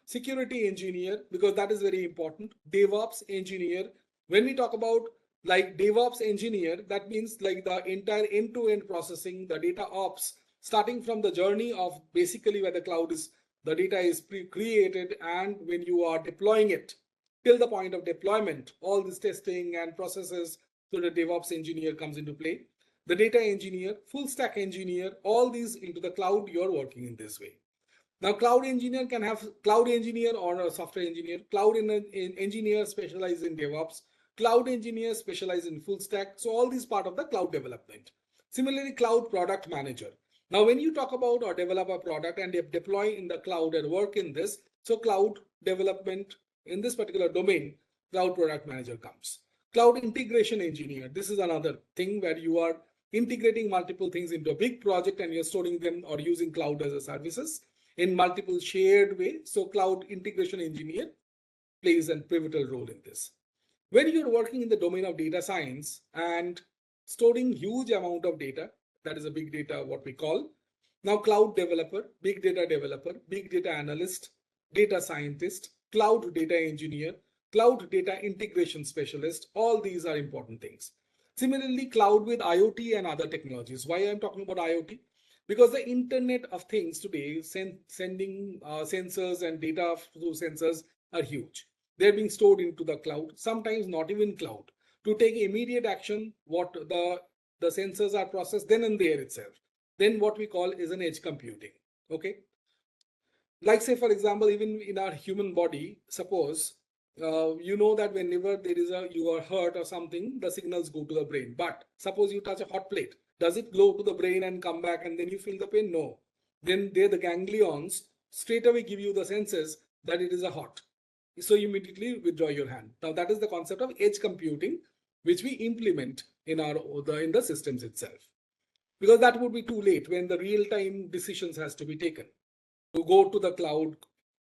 B: security engineer, because that is very important. DevOps engineer. When we talk about like DevOps engineer, that means like the entire end-to-end processing, the data ops, starting from the journey of basically where the cloud is, the data is pre-created, and when you are deploying it till the point of deployment, all this testing and processes. So the DevOps engineer comes into play. The data engineer, full stack engineer, all these into the cloud, you're working in this way. Now, cloud engineer can have cloud engineer or a software engineer, cloud engineer specialized in DevOps, cloud engineer specialized in full stack. So all these part of the cloud development. Similarly, cloud product manager. Now, when you talk about or develop a product and deploy in the cloud and work in this, so cloud development in this particular domain, cloud product manager comes. Cloud integration engineer. This is another thing where you are integrating multiple things into a big project and you're storing them or using cloud as a services in multiple shared way. So cloud integration engineer plays a pivotal role in this. When you're working in the domain of data science and storing huge amount of data, that is a big data, what we call. Now cloud developer, big data analyst, data scientist, cloud data engineer, cloud data integration specialist, all these are important things. Similarly, cloud with IoT and other technologies. Why I'm talking about IoT? Because the Internet of Things today, sending sensors and data through sensors are huge. They're being stored into the cloud, sometimes not even cloud. To take immediate action, what the sensors are processed then and there itself. Then what we call is an edge computing. Okay. Like say, for example, even in our human body, suppose you know that whenever you are hurt or something, the signals go to the brain. But suppose you touch a hot plate, does it go to the brain and come back and then you feel the pain? No. Then there the ganglions straight away give you the senses that it is a hot. So you immediately withdraw your hand. Now that is the concept of edge computing, which we implement in the systems itself. Because that would be too late when the real-time decisions has to be taken to go to the cloud,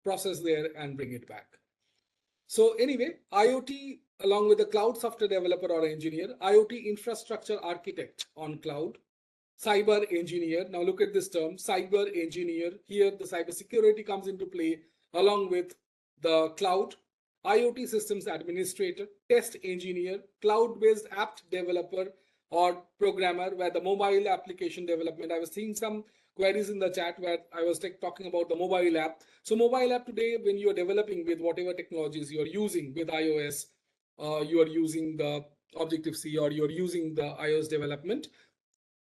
B: process there and bring it back. So anyway, IoT along with the cloud software developer or engineer, IoT infrastructure architect on cloud, cyber engineer. Now look at this term, cyber engineer. Here the cybersecurity comes into play along with the cloud, IoT systems administrator, test engineer, cloud-based app developer or programmer, where the mobile application development. I was seeing some queries in the chat where I was talking about the mobile app. So mobile app today, when you are developing with whatever technologies you are using with iOS, you are using the Objective-C or you are using the iOS development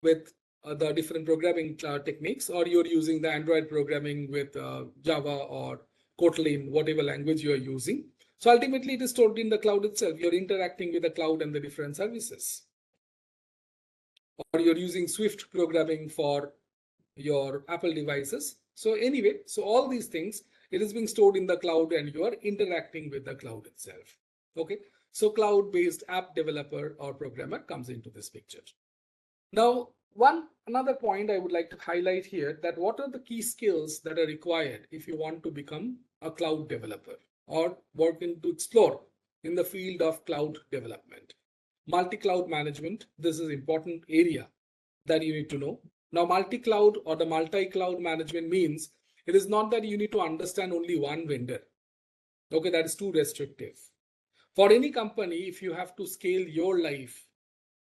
B: with the different programming techniques, or you're using the Android programming with Java or Kotlin, whatever language you are using. So ultimately it is stored in the cloud itself. You're interacting with the cloud and the different services. Or you're using Swift programming for your Apple devices. So anyway, so all these things, it is being stored in the cloud and you are interacting with the cloud itself. Okay, so cloud-based app developer or programmer comes into this picture. Now, another point I would like to highlight here, that what are the key skills that are required if you want to become a cloud developer or to explore in the field of cloud development. Multi-cloud management, this is an important area that you need to know. Now, multi-cloud or the multi-cloud management means it is not that you need to understand only one vendor. Okay, that is too restrictive. For any company, if you have to scale your life,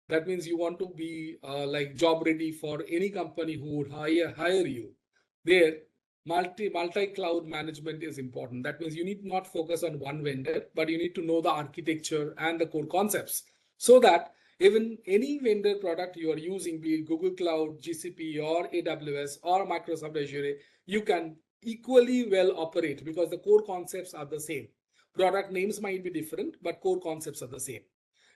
B: that means you want to be like job ready for any company who would hire you. There, multi-cloud management is important. That means you need not focus on one vendor, but you need to know the architecture and the core concepts, so that even any vendor product you are using, be it Google Cloud, GCP or AWS or Microsoft Azure, you can equally well operate because the core concepts are the same. Product names might be different, but core concepts are the same.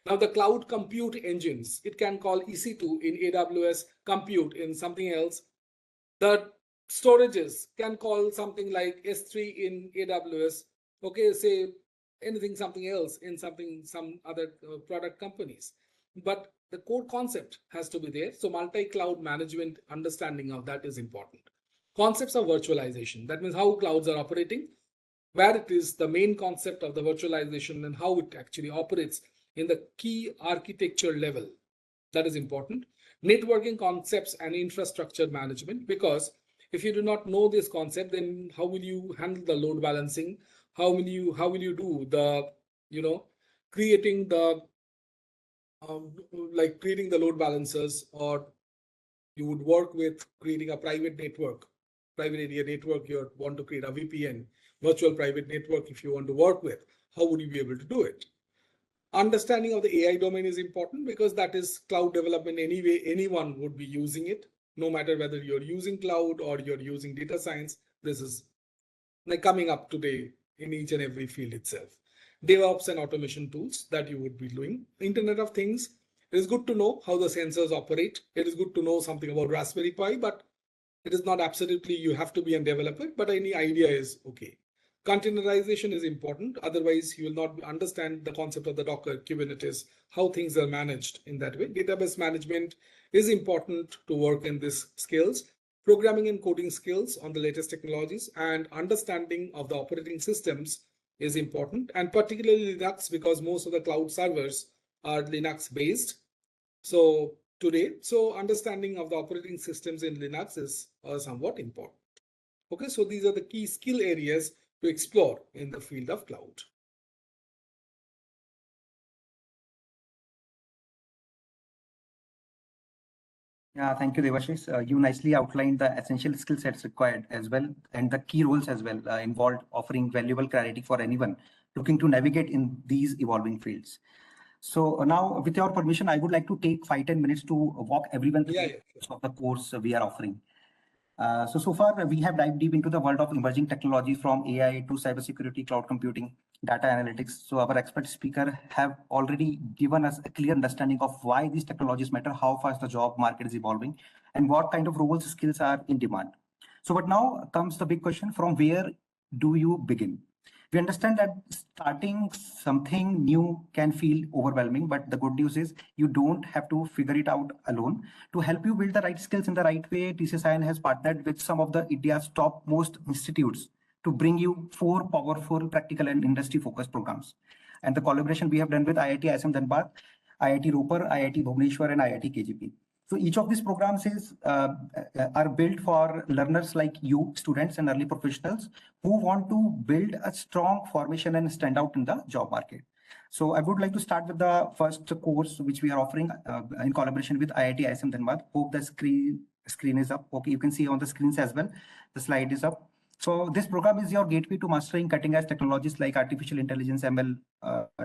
B: Now the cloud compute engines, it can call EC2 in AWS, compute in something else. The storages can call something like S3 in AWS. Okay, say anything, something else in some other product companies. But the core concept has to be there. So multi-cloud management, understanding of that is important. Concepts of virtualization, that means how clouds are operating, where it is the main concept of the virtualization and how it actually operates in the key architecture level. That is important. Networking concepts and infrastructure management, because if you do not know this concept, then how will you handle the load balancing? How will you do the, creating the creating the load balancers, or you would work with creating a private network, private area network. You want to create a VPN, virtual private network. If you want to work with, how would you be able to do it? Understanding of the AI domain is important, because that is cloud development anyway. Anyone would be using it, no matter whether you're using cloud or you're using data science. This is like coming up today in each and every field itself. DevOps and automation tools that you would be doing. Internet of Things. It is good to know how the sensors operate. It is good to know something about Raspberry Pi, but it is not absolutely you have to be a developer, but any idea is okay. Containerization is important. Otherwise, you will not understand the concept of the Docker, Kubernetes, how things are managed in that way. Database management is important to work in these skills. Programming and coding skills on the latest technologies, and understanding of the operating systems is important, and particularly Linux, because most of the cloud servers are Linux based. So today. So understanding of the operating systems in Linux is somewhat important. Okay, so these are the key skill areas to explore in the field of cloud.
A: Yeah, thank you, Debashish. You nicely outlined the essential skill sets required as well, and the key roles as well involved, offering valuable clarity for anyone looking to navigate in these evolving fields. So now, with your permission, I would like to take 5-10 minutes to walk everyone through
B: Yeah,
A: the
B: yeah.
A: course of the course we are offering. So far we have dived deep into the world of emerging technology from AI to cybersecurity, cloud computing, data analytics. So our expert speaker have already given us a clear understanding of why these technologies matter, how fast the job market is evolving, and what kind of roles, skills are in demand. So, but now comes the big question: from where do you begin? We understand that starting something new can feel overwhelming, but the good news is you don't have to figure it out alone. To help you build the right skills in the right way, TCSIN has partnered with some of the India's top most institutes to bring you 4 powerful practical and industry focused programs. And the collaboration we have done with IIT ISM Dhanbad, IIT Ropar, IIT Bhubaneswar, and IIT KGP. So each of these programs are built for learners like you, students and early professionals who want to build a strong formation and stand out in the job market. So I would like to start with the first course which we are offering in collaboration with IIT ISM Dhanbad. Hope the screen is up. Okay, you can see on the screens as well. The slide is up. So this program is your gateway to mastering cutting edge technologies like artificial intelligence, ML,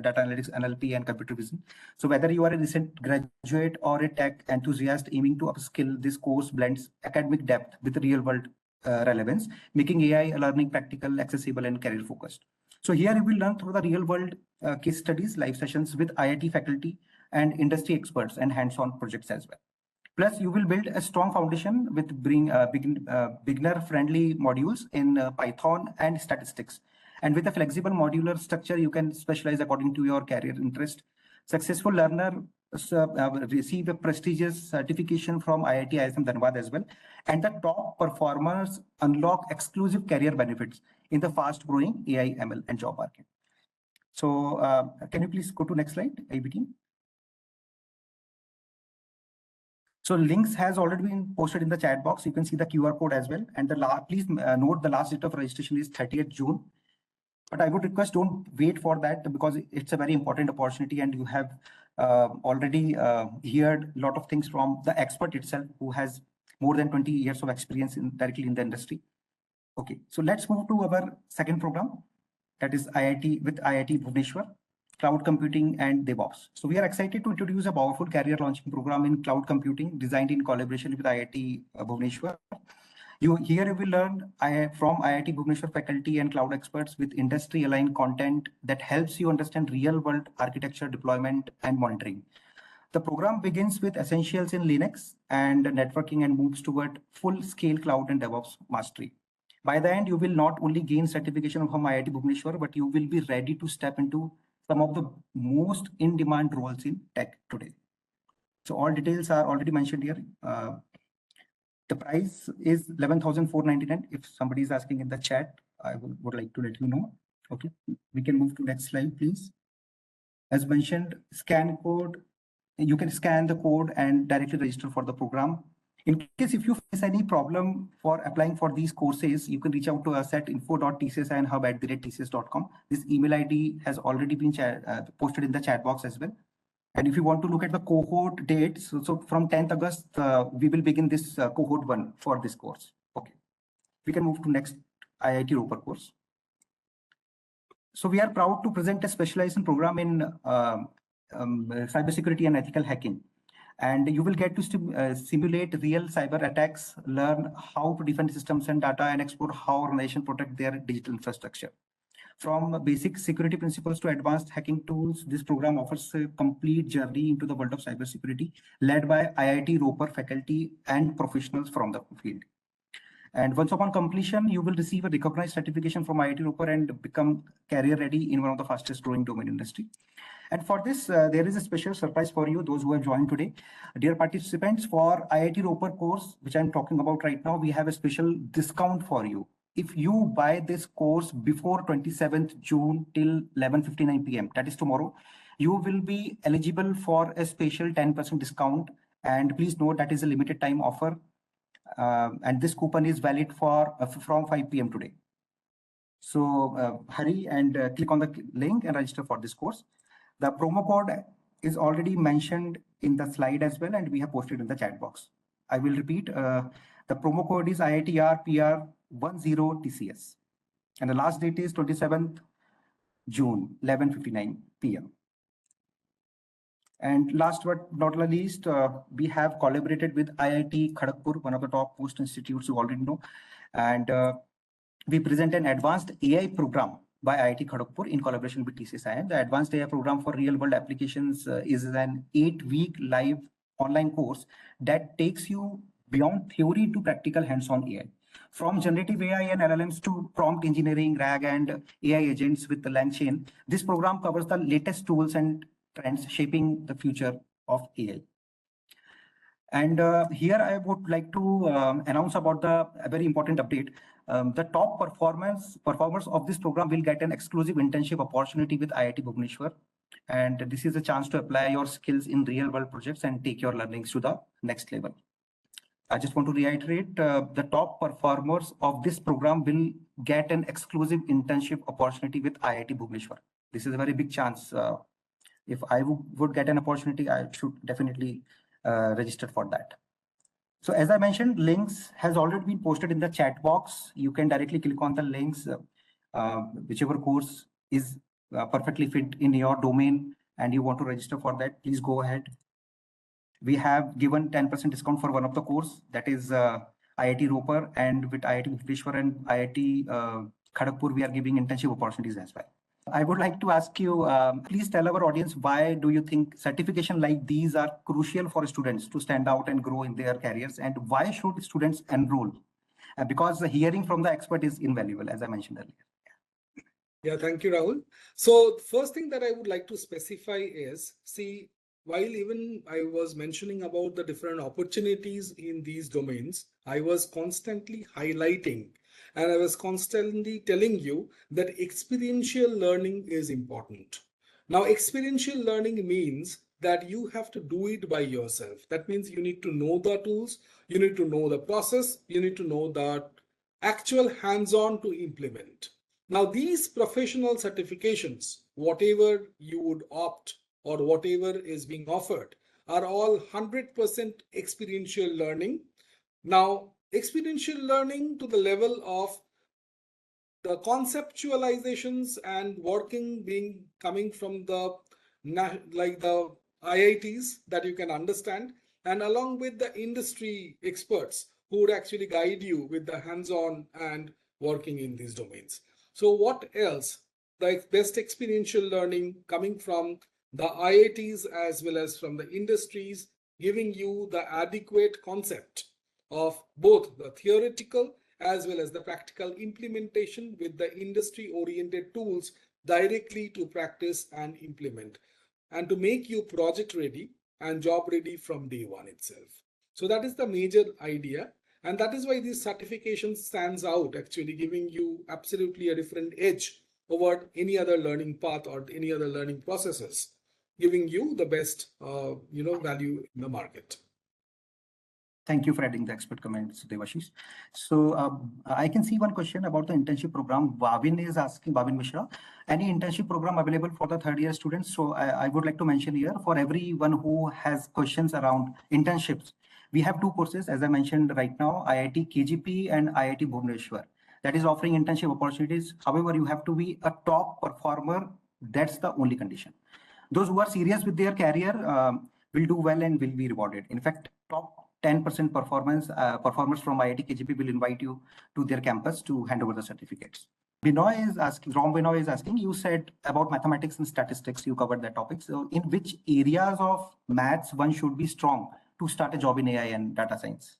A: data analytics, NLP, and computer vision. So whether you are a recent graduate or a tech enthusiast aiming to upskill, this course blends academic depth with real world relevance, making AI learning practical, accessible, and career focused. So here you will learn through the real world case studies, live sessions with IIT faculty and industry experts, and hands-on projects as well. Plus, you will build a strong foundation with beginner-friendly modules in Python and statistics. And with a flexible modular structure, you can specialize according to your career interest. Successful learner receive a prestigious certification from IIT ISM Dhanbad as well. And the top performers unlock exclusive career benefits in the fast-growing AI, ML, and job market. So can you please go to next slide, ABT? So links has already been posted in the chat box. You can see the QR code as well. And please note the last date of registration is 30th June. But I would request don't wait for that because it's a very important opportunity and you have already heard a lot of things from the expert itself who has more than 20 years of experience directly in the industry. Okay, so let's move to our second program, that is IIT with IIT Bhubaneswar, Cloud Computing and DevOps. So we are excited to introduce a powerful career launching program in cloud computing designed in collaboration with IIT Bhubaneswar. Here you will learn from IIT Bhubaneswar faculty and cloud experts with industry-aligned content that helps you understand real-world architecture, deployment, and monitoring. The program begins with essentials in Linux and networking and moves toward full-scale cloud and DevOps mastery. By the end, you will not only gain certification from IIT Bhubaneswar, but you will be ready to step into some of the most in-demand roles in tech today. So all details are already mentioned here. The price is 11,499. If somebody is asking in the chat, I would like to let you know. Okay, we can move to next slide, please. As mentioned, scan code. You can scan the code and directly register for the program. In case if you face any problem for applying for these courses, you can reach out to us at info.tcsinhub@tcs.com. This email ID has already been posted in the chat box as well. And if you want to look at the cohort dates, so from 10th August, we will begin this cohort 1 for this course. Okay, we can move to next IIT Ropar course. So we are proud to present a specialization program in cybersecurity and ethical hacking. And you will get to simulate real cyber attacks, learn how to defend systems and data, and explore how organizations protect their digital infrastructure. From basic security principles to advanced hacking tools, this program offers a complete journey into the world of cybersecurity, led by IIT Ropar faculty and professionals from the field. And once upon completion, you will receive a recognized certification from IIT Ropar and become career ready in one of the fastest growing domain industry. And for this, there is a special surprise for you, those who have joined today. Dear participants, for IIT Ropar course, which I'm talking about right now, we have a special discount for you. If you buy this course before 27th June till 11:59 p.m., that is tomorrow, you will be eligible for a special 10% discount And please note that is a limited time offer. And this coupon is valid for from 5 p.m. today. So hurry and click on the link and register for this course. The promo code is already mentioned in the slide as well, and we have posted in the chat box. I will repeat, the promo code is IITRPR10TCS. And the last date is 27th June, 11:59 p.m. And last but not least, we have collaborated with IIT Kharagpur, one of the top post institutes you already know. And we present an advanced AI program by IIT Kharagpur in collaboration with TCSIN. The advanced AI program for real world applications is an 8-week live online course that takes you beyond theory to practical hands-on AI. From generative AI and LLMs to prompt engineering, RAG, and AI agents with the LangChain, this program covers the latest tools and trends shaping the future of AI. And here I would like to announce about a very important update. The top performers of this program will get an exclusive internship opportunity with IIT Bhubaneswar. And this is a chance to apply your skills in real world projects and take your learnings to the next level. I just want to reiterate, the top performers of this program will get an exclusive internship opportunity with IIT Bhubaneswar. This is a very big chance. If I would get an opportunity, I should definitely register for that. So as I mentioned, links has already been posted in the chat box. You can directly click on the links, whichever course is perfectly fit in your domain and you want to register for that, please go ahead. We have given 10% discount for one of the course, that is IIT Ropar, and with IIT Bhubaneswar and IIT Kharagpur, we are giving internship opportunities as well. I would like to ask you, please tell our audience, why do you think certification like these are crucial for students to stand out and grow in their careers, and why should students enroll? Because hearing from the expert is invaluable, as I mentioned earlier.
B: Yeah, thank you, Rahul. So first thing that I would like to specify is, see, while even I was mentioning about the different opportunities in these domains, I was constantly highlighting and I was constantly telling you that experiential learning is important. Now, experiential learning means that you have to do it by yourself. That means you need to know the tools, you need to know the process, you need to know that actual hands-on to implement. Now, these professional certifications, whatever you would opt or whatever is being offered, are all 100% experiential learning. Now, experiential learning to the level of the conceptualizations and working being coming from the like the IITs that you can understand, and along with the industry experts who would actually guide you with the hands-on and working in these domains. So what else? The best experiential learning coming from the IITs as well as from the industries, giving you the adequate concept of both the theoretical as well as the practical implementation with the industry-oriented tools directly to practice and implement, and to make you project ready and job ready from day one itself. So that is the major idea. And that is why this certification stands out, actually giving you absolutely a different edge over any other learning path or any other learning processes, giving you the best, value in the market.
A: Thank you for adding the expert comments, Debashish. So I can see one question about the internship program. Bhavin is asking, Bhavin Mishra, any internship program available for the third year students? So I would like to mention here, for everyone who has questions around internships, we have two courses, as I mentioned right now, IIT KGP and IIT Bhubaneswar, that is offering internship opportunities. However, you have to be a top performer. That's the only condition. Those who are serious with their career will do well and will be rewarded. In fact, top 10% performers from IIT KGP will invite you to their campus to hand over the certificates. Binoy is asking, Rom Binoy is asking, you said about mathematics and statistics, you covered that topic. So in which areas of maths one should be strong to start a job in AI and data science?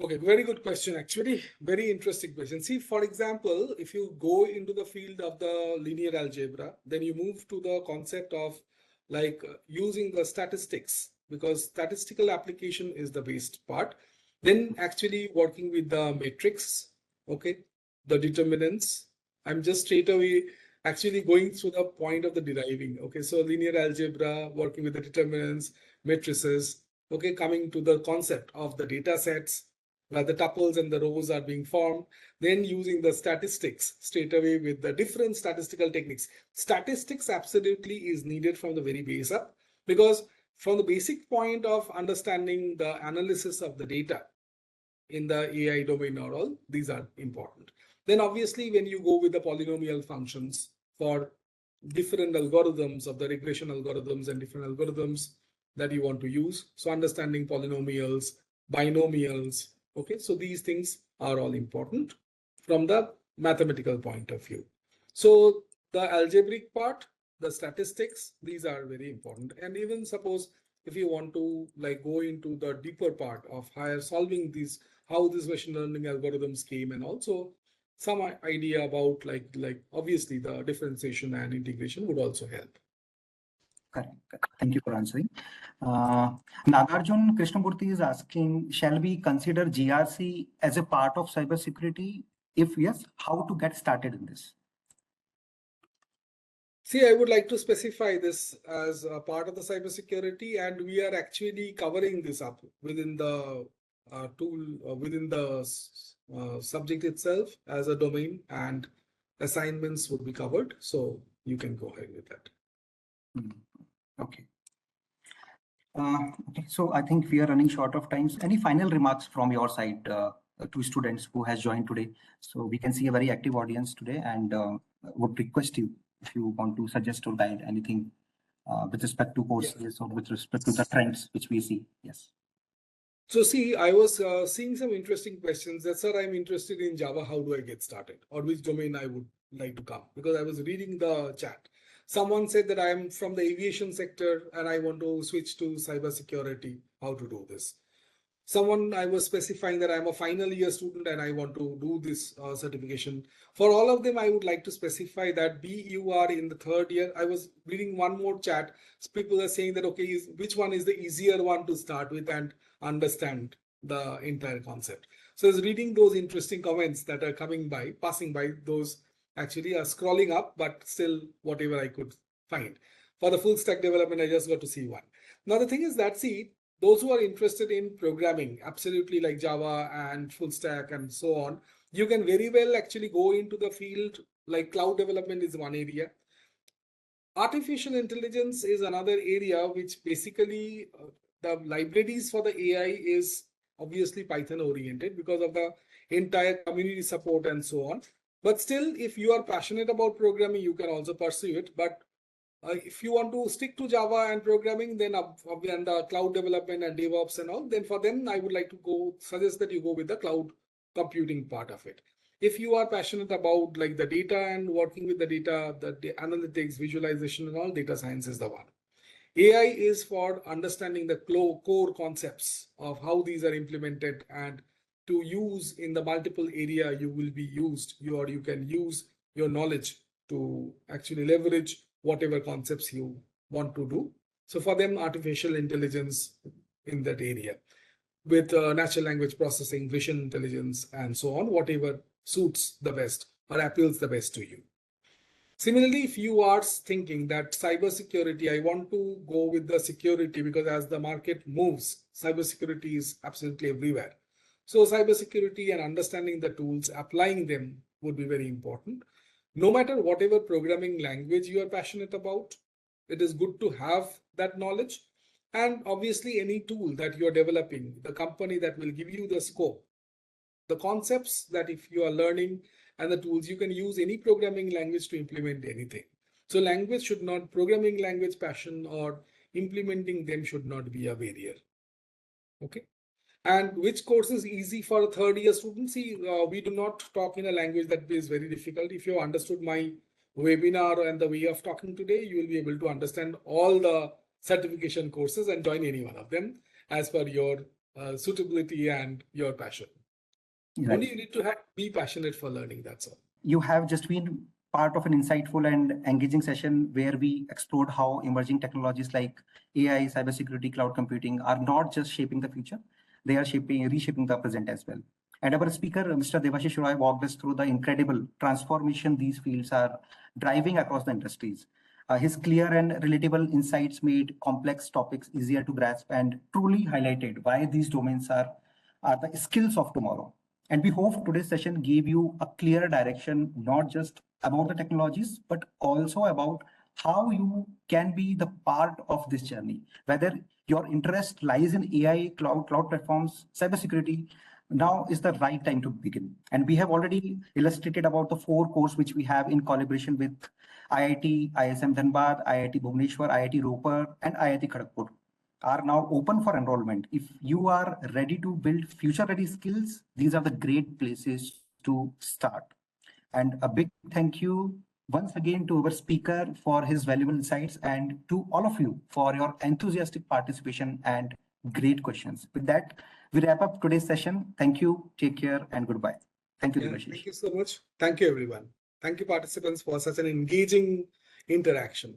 B: Okay, very good question. Actually, very interesting question. See, for example, if you go into the field of the linear algebra, then you move to the concept of like using the statistics, because statistical application is the best part. Then actually working with the matrix, okay, the determinants. I'm just straight away actually going through the point of the deriving. Okay, so linear algebra, working with the determinants, matrices, okay, coming to the concept of the data sets, where the tuples and the rows are being formed, then using the statistics straight away with the different statistical techniques. Statistics absolutely is needed from the very base up, because from the basic point of understanding the analysis of the data in the AI domain or all, these are important. Then obviously when you go with the polynomial functions for different algorithms of the regression algorithms and different algorithms that you want to use. So understanding polynomials, binomials, okay, so these things are all important from the mathematical point of view. So the algebraic part, the statistics, these are very important. And even suppose if you want to like go into the deeper part of higher solving these, how these machine learning algorithms came, and also some idea about like obviously the differentiation and integration would also help.
A: Correct. Thank you for answering. Nagarjun Krishnamurthy is asking, shall we consider GRC as a part of cybersecurity? If yes, how to get started in this?
B: See, I would like to specify this as a part of the cybersecurity, and we are actually covering this up within the tool, within the subject itself as a domain, and assignments would be covered. So you can go ahead with that.
A: Okay. Okay, so I think we are running short of time. Any final remarks from your side to students who has joined today? So we can see a very active audience today, and would request you if you want to suggest or guide anything with respect to courses or with respect to the trends which we see. Yes.
B: So see, I was seeing some interesting questions that, sir, I'm interested in Java. How do I get started? Or which domain I would like to come? Because I was reading the chat. Someone said that I'm from the aviation sector and I want to switch to cybersecurity. How to do this? Someone, I was specifying that I'm a final year student and I want to do this certification. For all of them, I would like to specify that you are in the third year. I was reading one more chat. People are saying that, okay, which one is the easier one to start with and understand the entire concept. So I was reading those interesting comments that are coming by, passing by. Those actually are scrolling up, but still whatever I could find. For the full stack development, I just got to see one. Now the thing is that, see, those who are interested in programming, absolutely like Java and full stack and so on, you can very well actually go into the field, like cloud development is one area. Artificial intelligence is another area which basically the libraries for the AI is obviously Python oriented because of the entire community support and so on. But still, if you are passionate about programming, you can also pursue it. But if you want to stick to Java and programming, then and the cloud development and DevOps and all, then for them, I would like to suggest that you go with the cloud computing part of it. If you are passionate about like the data and working with the data, the analytics, visualization and all, data science is the one. AI is for understanding the core concepts of how these are implemented and to use in the multiple area you will be used, you can use your knowledge to actually leverage whatever concepts you want to do. So for them, artificial intelligence in that area with natural language processing, vision intelligence, and so on, whatever suits the best or appeals the best to you. Similarly, if you are thinking that cybersecurity, I want to go with the security because as the market moves, cybersecurity is absolutely everywhere. So cybersecurity and understanding the tools, applying them would be very important. No matter whatever programming language you are passionate about, it is good to have that knowledge. And obviously any tool that you are developing, the company that will give you the scope, the concepts that if you are learning and the tools, you can use any programming language to implement anything. So language should not, programming language passion or implementing them should not be a barrier. Okay. And which course is easy for a third year student? See, we do not talk in a language that is very difficult. If you understood my webinar and the way of talking today, you will be able to understand all the certification courses and join any one of them as per your suitability and your passion. Right. Only you need to be passionate for learning, that's all.
A: You have just been part of an insightful and engaging session where we explored how emerging technologies like AI, cybersecurity, cloud computing are not just shaping the future, they are reshaping the present as well. And our speaker, Mr. Debashish Roy, walked us through the incredible transformation these fields are driving across the industries. His clear and relatable insights made complex topics easier to grasp and truly highlighted why these domains are the skills of tomorrow. And we hope today's session gave you a clear direction, not just about the technologies, but also about how you can be the part of this journey. Whether your interest lies in AI, cloud platforms, cybersecurity, now is the right time to begin. And we have already illustrated about the 4 courses which we have in collaboration with IIT ISM Dhanbad, IIT Bhubaneswar, IIT Ropar, and IIT Kharagpur are now open for enrollment. If you are ready to build future-ready skills, these are the great places to start. And a big thank you once again to our speaker for his valuable insights and to all of you for your enthusiastic participation and great questions. With that, we wrap up today's session. Thank you, take care, and goodbye. Thank you, Debashish.
B: Thank you so much. Thank you, everyone. Thank you, participants, for such an engaging interaction.